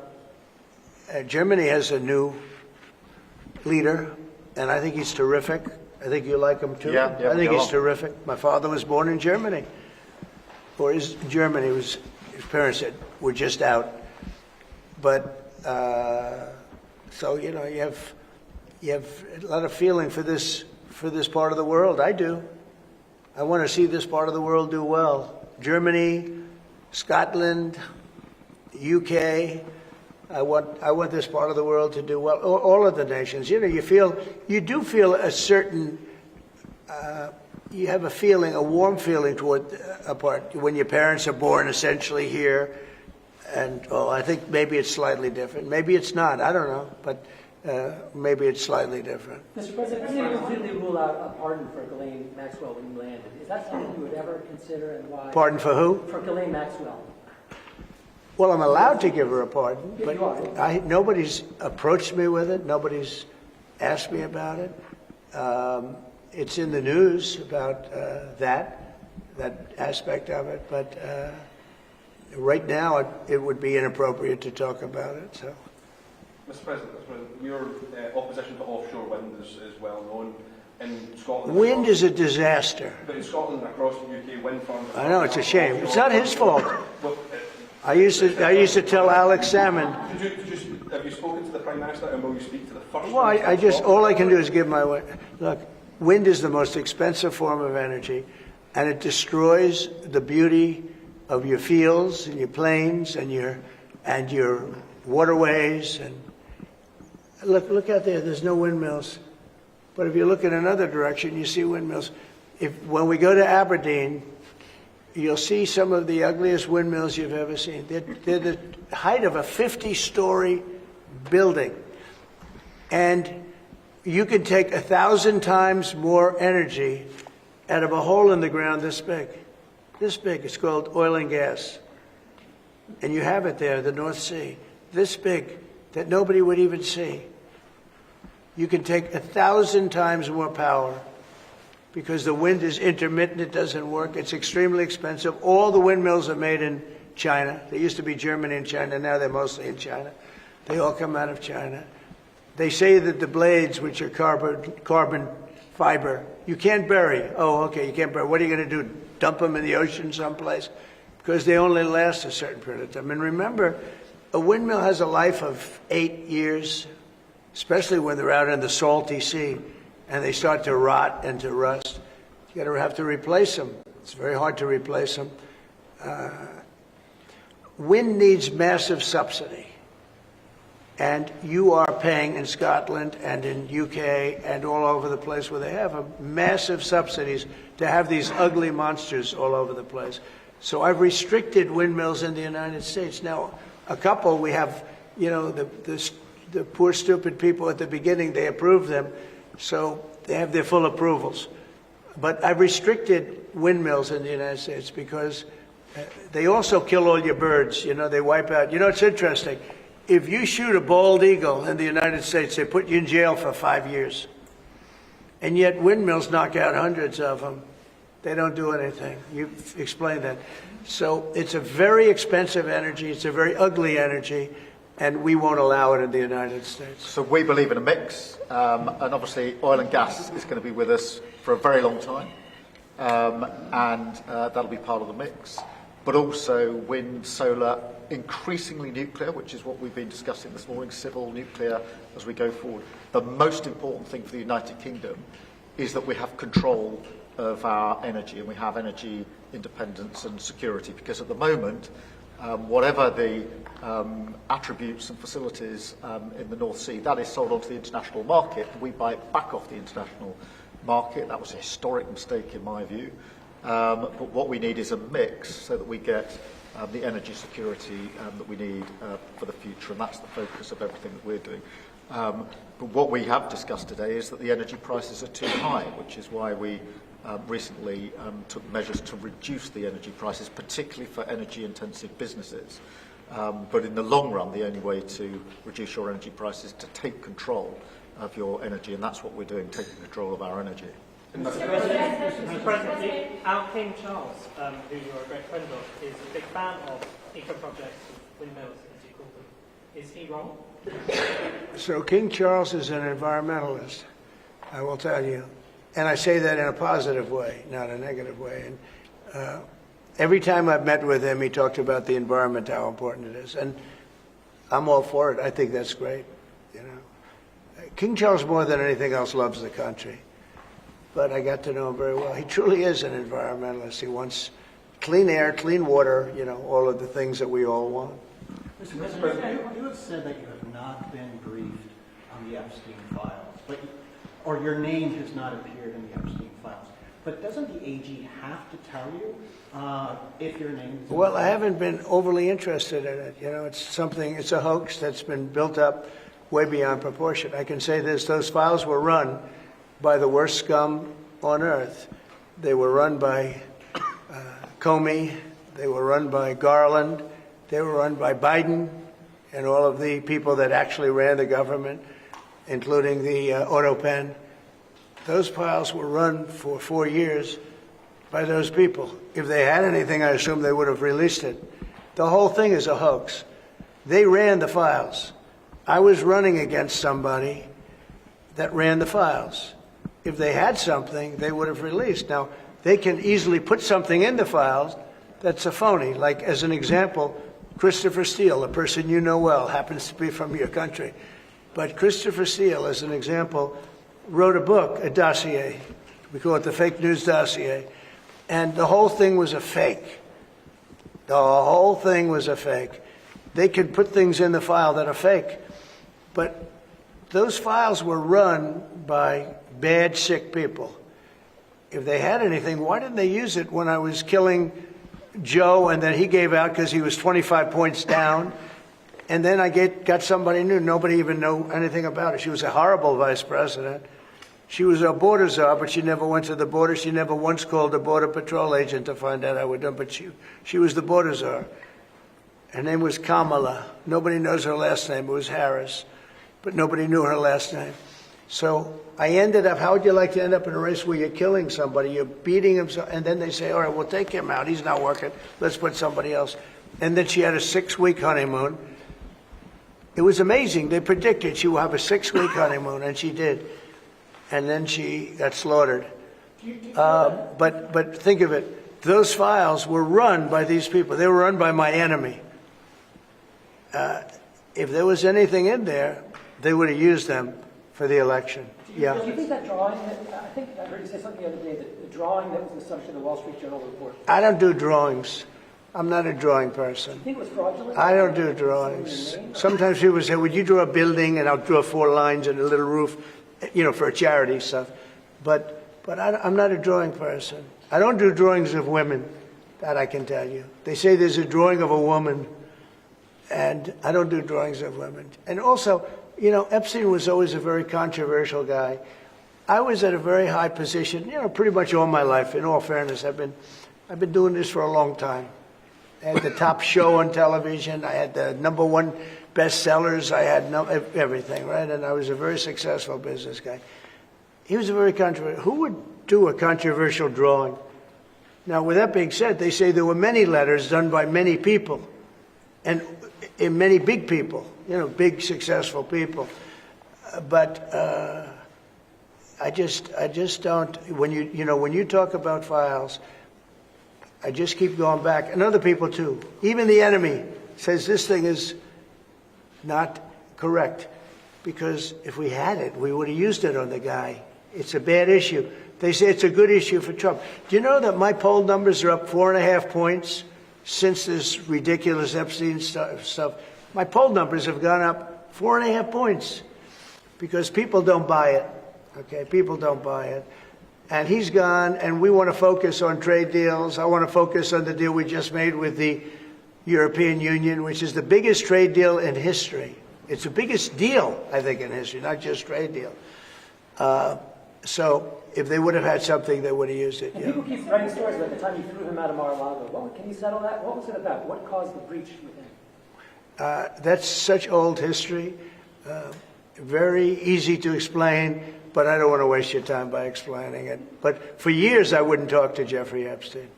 Germany has a new leader, and I think he's terrific. I think you like him too. Yeah, I think he's terrific. My father was born in Germany. Or his Germany was, his parents were just out. But so you know, you have a lot of feeling for this part of the world. I do. I want to see this part of the world do well. Germany, Scotland, UK. I want this part of the world to do well. All of the nations. You know, you do feel a certain. You have a feeling, a warm feeling toward a part when your parents are born essentially here, and I think maybe it's slightly different. Maybe it's not. I don't know, but maybe it's slightly different. Mr. President, can you completely rule out a pardon for Ghislaine Maxwell when you landed? Is that something you would ever consider, and why? Pardon for who? For Ghislaine Maxwell. Well, I'm allowed to give her a pardon, but you are. Nobody's approached me with it. Nobody's asked me about it. It's in the news about that aspect of it, but right now it would be inappropriate to talk about it. So, Mr. President, your opposition to offshore wind is well known. In Scotland, wind is a disaster. But in Scotland and across the UK, wind farms. I know, it's a shame. It's not his fault. I used to tell Alex Salmon. Have you spoken to the Prime Minister, and will you speak to the first? Well, all I can do is give my look. Wind is the most expensive form of energy, and it destroys the beauty of your fields and your plains and your waterways. And look out there. There's no windmills, but if you look in another direction, you see windmills. When we go to Aberdeen, you'll see some of the ugliest windmills you've ever seen. They're the height of a 50-story building, and you can take 1,000 times more energy out of a hole in the ground this big. This big. It's called oil and gas. And you have it there, the North Sea. This big, that nobody would even see. You can take 1,000 times more power because the wind is intermittent. It doesn't work. It's extremely expensive. All the windmills are made in China. They used to be Germany and China. Now they're mostly in China. They all come out of China. They say that the blades, which are carbon fiber, you can't bury. Oh, okay, you can't bury. What are you going to do? Dump them in the ocean someplace? Because they only last a certain period of time. And remember, a windmill has a life of 8 years, especially when they're out in the salty sea and they start to rot and to rust. You're going to have to replace them. It's very hard to replace them. Wind needs massive subsidy. And you are paying in Scotland and in UK and all over the place where they have massive subsidies to have these ugly monsters all over the place. So I've restricted windmills in the United States. Now, a couple we have, you know, the poor stupid people at the beginning, they approve them, so they have their full approvals. But I've restricted windmills in the United States because they also kill all your birds. You know, they wipe out. You know, it's interesting. If you shoot a bald eagle in the United States, they put you in jail for 5 years. And yet windmills knock out hundreds of them. They don't do anything. You've explained that. So it's a very expensive energy. It's a very ugly energy. and we won't allow it in the United States. So we believe in a mix, and obviously oil and gas is going to be with us for a very long time, and that'll be part of the mix. But also wind, solar, increasingly nuclear, which is what we've been discussing this morning, civil nuclear as we go forward. The most important thing for the United Kingdom is that we have control of our energy, and we have energy independence and security, because at the moment, whatever the attributes and facilities in the North Sea, that is sold onto the international market. We buy it back off the international market. That was a historic mistake in my view. But what we need is a mix so that we get the energy security that we need for the future, and that's the focus of everything that we're doing. But what we have discussed today is that the energy prices are too high, which is why we recently took measures to reduce the energy prices, particularly for energy-intensive businesses. But in the long run, the only way to reduce your energy prices is to take control of your energy, and that's what we're doing, taking control of our energy. Mr. President, our King Charles, who you're a great friend of, is a big fan of eco-projects, windmills, as you call them. Is he wrong? So King Charles is an environmentalist, I will tell you. And I say that in a positive way, not a negative way. And every time I've met with him, he talked about the environment, how important it is. And I'm all for it. I think that's great. You know, King Charles, more than anything else, loves the country. But I got to know him very well. He truly is an environmentalist. He wants clean air, clean water, you know, all of the things that we all want. Mr. President, you have said that you have not been briefed on the Epstein files, or your name has not appeared in the Epstein files. But doesn't the AG have to tell you if your name is... Well, I haven't been overly interested in it. You know, it's a hoax that's been built up way beyond proportion. I can say this, those files were run by the worst scum on earth. They were run by Comey, they were run by Garland, they were run by Biden and all of the people that actually ran the government, including the auto pen. Those files were run for 4 years by those people. If they had anything, I assume they would have released it. The whole thing is a hoax. They ran the files. I was running against somebody that ran the files. If they had something, they would have released. Now, they can easily put something in the files that's a phony. Like, as an example, Christopher Steele, a person you know well, happens to be from your country. But Christopher Steele, as an example, wrote a book, a dossier. We call it the fake news dossier. And the whole thing was a fake. The whole thing was a fake. They could put things in the file that are fake. But those files were run by bad, sick people. If they had anything, why didn't they use it when I was killing Joe and then he gave out because he was 25 points down? And then I got somebody new. Nobody even knew anything about it. She was a horrible vice president. She was a border czar, but she never went to the border. She never once called a border patrol agent to find out how we're done. But she was the border czar. Her name was Kamala. Nobody knows her last name. It was Harris. But nobody knew her last name. So I ended up, how would you like to end up in a race where you're killing somebody, you're beating him, and then they say, all right, we'll take him out. He's not working. Let's put somebody else. And then she had a 6-week honeymoon. It was amazing. They predicted she would have a 6-week honeymoon, and she did. And then she got slaughtered. But think of it. Those files were run by these people. They were run by my enemy. If there was anything in there, they would have used them for the election. Yeah. Do you think that drawing, I think I heard you say something the other day, that the drawing that was the subject of the Wall Street Journal report. I don't do drawings. I'm not a drawing person. Do you think it was fraudulent? I don't do drawings. Sometimes people say, would you draw a building? And I'll draw 4 lines and a little roof, you know, for charity stuff. But I'm not a drawing person. I don't do drawings of women, that I can tell you. They say there's a drawing of a woman, and I don't do drawings of women. And also, you know, Epstein was always a very controversial guy. I was at a very high position, you know, pretty much all my life. In all fairness, I've been doing this for a long time. I had the top show on television. I had the #1 bestsellers. I had everything, right? And I was a very successful business guy. He was a very controversial. Who would do a controversial drawing? Now, with that being said, they say there were many letters done by many people. And in many big people, big successful people. But I just don't. When you talk about files, I just keep going back, and other people too. Even the enemy says this thing is not correct, because if we had it, we would have used it on the guy. It's a bad issue. They say it's a good issue for Trump. Do you know that my poll numbers are up 4.5 points since this ridiculous Epstein stuff? My poll numbers have gone up 4.5 points because people don't buy it. Okay, people don't buy it. And he's gone, and we want to focus on trade deals. I want to focus on the deal we just made with the European Union, which is the biggest trade deal in history. It's the biggest deal, I think, in history, not just trade deal. So if they would have had something, they would have used it. And people keep writing stories about the time you threw him out of Mar-a-Lago. Can you settle that? What was it about? What caused the breach with him? That's such old history. Very easy to explain, but I don't want to waste your time by explaining it. But for years, I wouldn't talk to Jeffrey Epstein.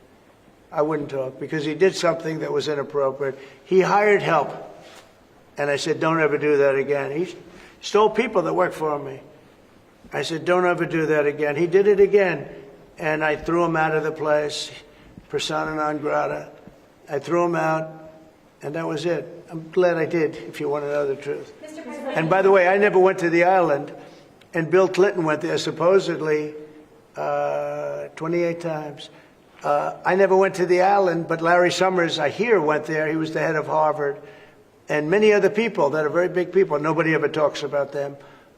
I wouldn't talk because he did something that was inappropriate. He hired help. And I said, don't ever do that again. He stole people that worked for me. I said, don't ever do that again. He did it again. And I threw him out of the place, persona non grata. I threw him out, and that was it. I'm glad I did, if you want to know the truth. And by the way, I never went to the island, and Bill Clinton went there supposedly 28 times. I never went to the island, but Larry Summers, I hear, went there. He was the head of Harvard. And many other people that are very big people. Nobody ever talks about them.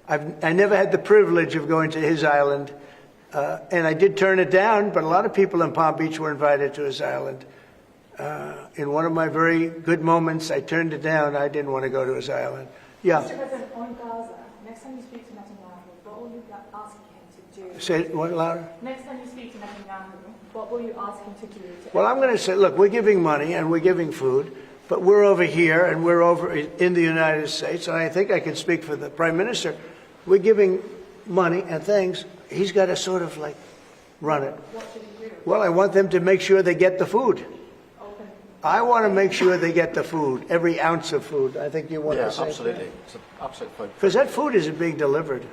I never had the privilege of going to his island. And I did turn it down, but a lot of people in Palm Beach were invited to his island. In one of my very good moments, I turned it down. I didn't want to go to his island. Yeah. Mr. President, on Gaza, next time you speak to Netanyahu, what will you ask him to do? Say it what, louder? Next time you speak to Netanyahu, what will you ask him to do? Well, I'm going to say, look, we're giving money and we're giving food, but we're over here and we're over in the United States, and I think I can speak for the Prime Minister. We're giving money and things. He's got to sort of like run it. What should he do? Well, I want them to make sure they get the food. I want to make sure they get the food, every ounce of food. I think you want to say absolutely. It's an absolute point. because that food isn't being delivered,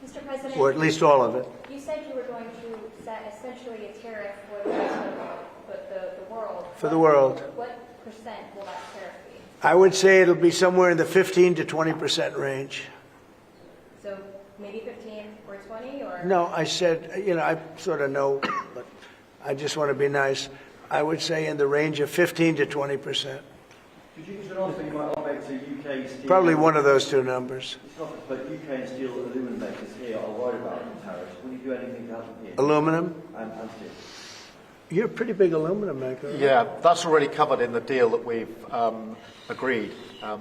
Mr. President, or at least all of it. you said you were going to set essentially a tariff for the rest of the world. For the world. What percent will that tariff be? I would say it'll be somewhere in the 15 to 20% range. So maybe 15 or 20 or? No, I said, I sort of know, but I just want to be nice. I would say in the range of 15 to 20%. Could you just also think about to UK steel? Probably one of those two numbers. It's not, but UK and steel aluminum makers here are worried about the tariffs. Will you do anything to help them here? Aluminum? And steel. You're a pretty big aluminum maker. Right? Yeah, that's already covered in the deal that we've agreed.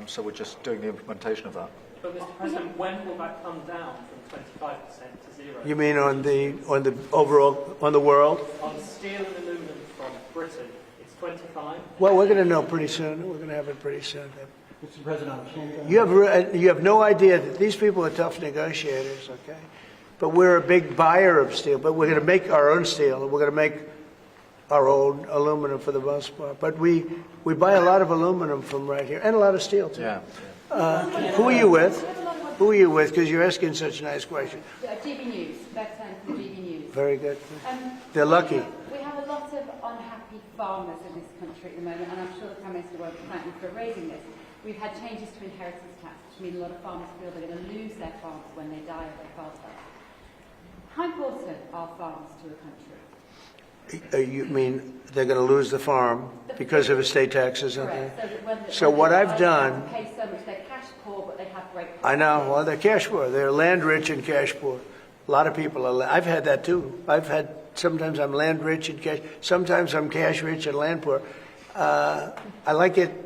So we're just doing the implementation of that. But Mr. President, when will that come down from 25% to 0? You mean on the overall, on the world? On steel and aluminum from Britain, it's 25. Well, we're going to know pretty soon. We're going to have it pretty soon. Mr. President, You have no idea that these people are tough negotiators, okay? But we're a big buyer of steel. But we're going to make our own steel, and we're going to make our own aluminum for the most part. But we buy a lot of aluminum from right here, and a lot of steel too. Yeah. Who are you with? Who are you with? Because you're asking such a nice question. GB News, back time from GB News. Very good. They're lucky. We have a lot of unhappy farmers in this country at the moment, and I'm sure the Prime Minister won't thank me for raising this. We've had changes to inheritance tax, which mean a lot of farmers feel they're going to lose their farms when they die or they pass away. How important are farms to the country? You mean they're going to lose the farm because of estate taxes? Correct. So what I've done... Pay so much, they're cash poor, but they have great... I know. Well, they're cash poor. They're land rich and cash poor. A lot of people are... I've had that too. Sometimes I'm land rich and cash... Sometimes I'm cash rich and land poor. I like it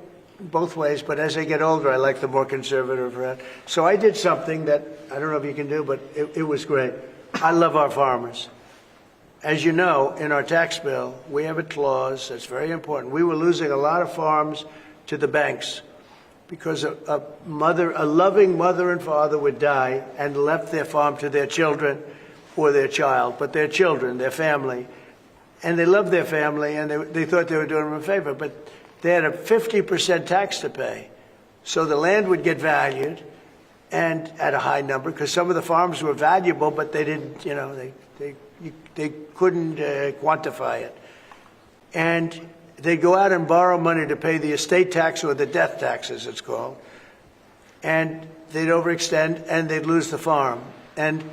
both ways, but as I get older, I like the more conservative route. So I did something that I don't know if you can do, but it was great. I love our farmers. As you know, in our tax bill, we have a clause that's very important. We were losing a lot of farms to the banks because a loving mother and father would die and left their farm to their children or their child, but their children, their family. And they loved their family, and they thought they were doing them a favor, but they had a 50% tax to pay So the land would get valued, and at a high number, because some of the farms were valuable, but they didn't, you know, they couldn't quantify it. And they'd go out and borrow money to pay the estate tax, or the death tax, as it's called, and they'd overextend, and they'd lose the farm. And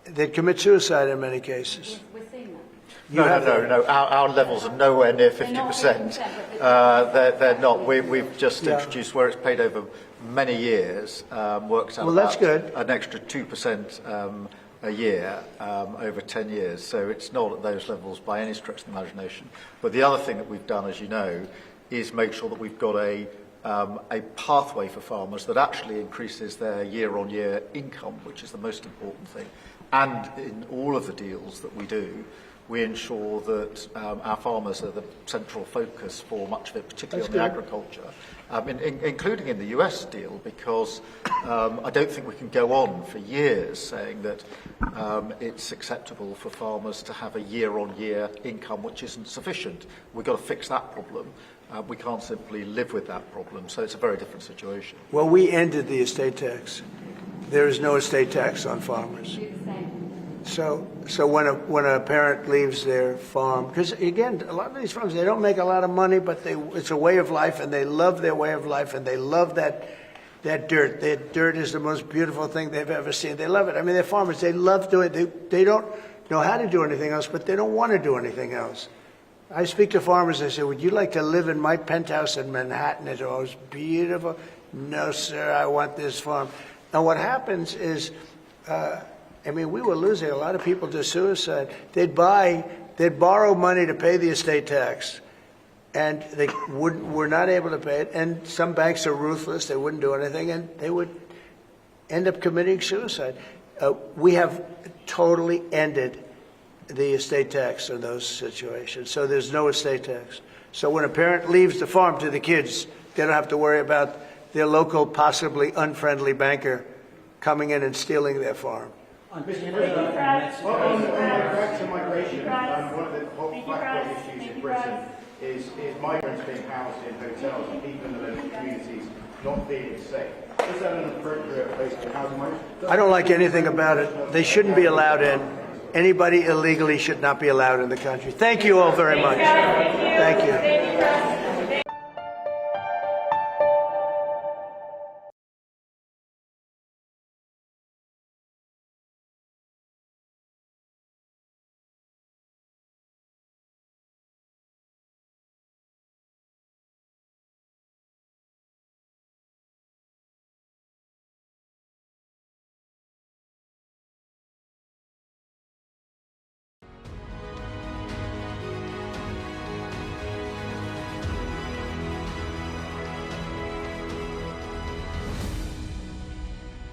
they'd commit suicide in many cases. We're seeing that. No. Our levels are nowhere near 50%. They're not. We've just introduced where it's paid over many years. Works out. Well, that's about good. An extra 2% a year over 10 years. So it's not at those levels by any stretch of the imagination. But the other thing that we've done, as you know, is make sure that we've got a pathway for farmers that actually increases their year-on-year income, which is the most important thing. And in all of the deals that we do, we ensure that our farmers are the central focus for much of it, particularly on the agriculture, including in the US deal, because I don't think we can go on for years saying that it's acceptable for farmers to have a year-on-year income which isn't sufficient. We've got to fix that problem. We can't simply live with that problem, so it's a very different situation. Well, we ended the estate tax. There is no estate tax on farmers. So when a parent leaves their farm, because again, a lot of these farms, they don't make a lot of money, but it's a way of life, and they love their way of life, and they love that dirt. That dirt is the most beautiful thing they've ever seen. They love it. I mean, they're farmers. They love doing it. They don't know how to do anything else, but they don't want to do anything else. I speak to farmers. I say, "Would you like to live in my penthouse in Manhattan? It's always beautiful." "No, sir. I want this farm." Now, what happens is, we were losing a lot of people to suicide. They'd borrow money to pay the estate tax, and they were not able to pay it. And some banks are ruthless; they wouldn't do anything, and they would end up committing suicide. We have totally ended the estate tax in those situations. So there's no estate tax. So when a parent leaves the farm to the kids, they don't have to worry about their local, possibly unfriendly banker coming in and stealing their farm. On back to migration, one of the hot issues in Britain is migrants being housed in hotels and people in the local communities not feeling safe. Is that an appropriate place for housing migrants? I don't like anything about it. They shouldn't be allowed in. Anybody illegally should not be allowed in the country. Thank you all very much. Thank you.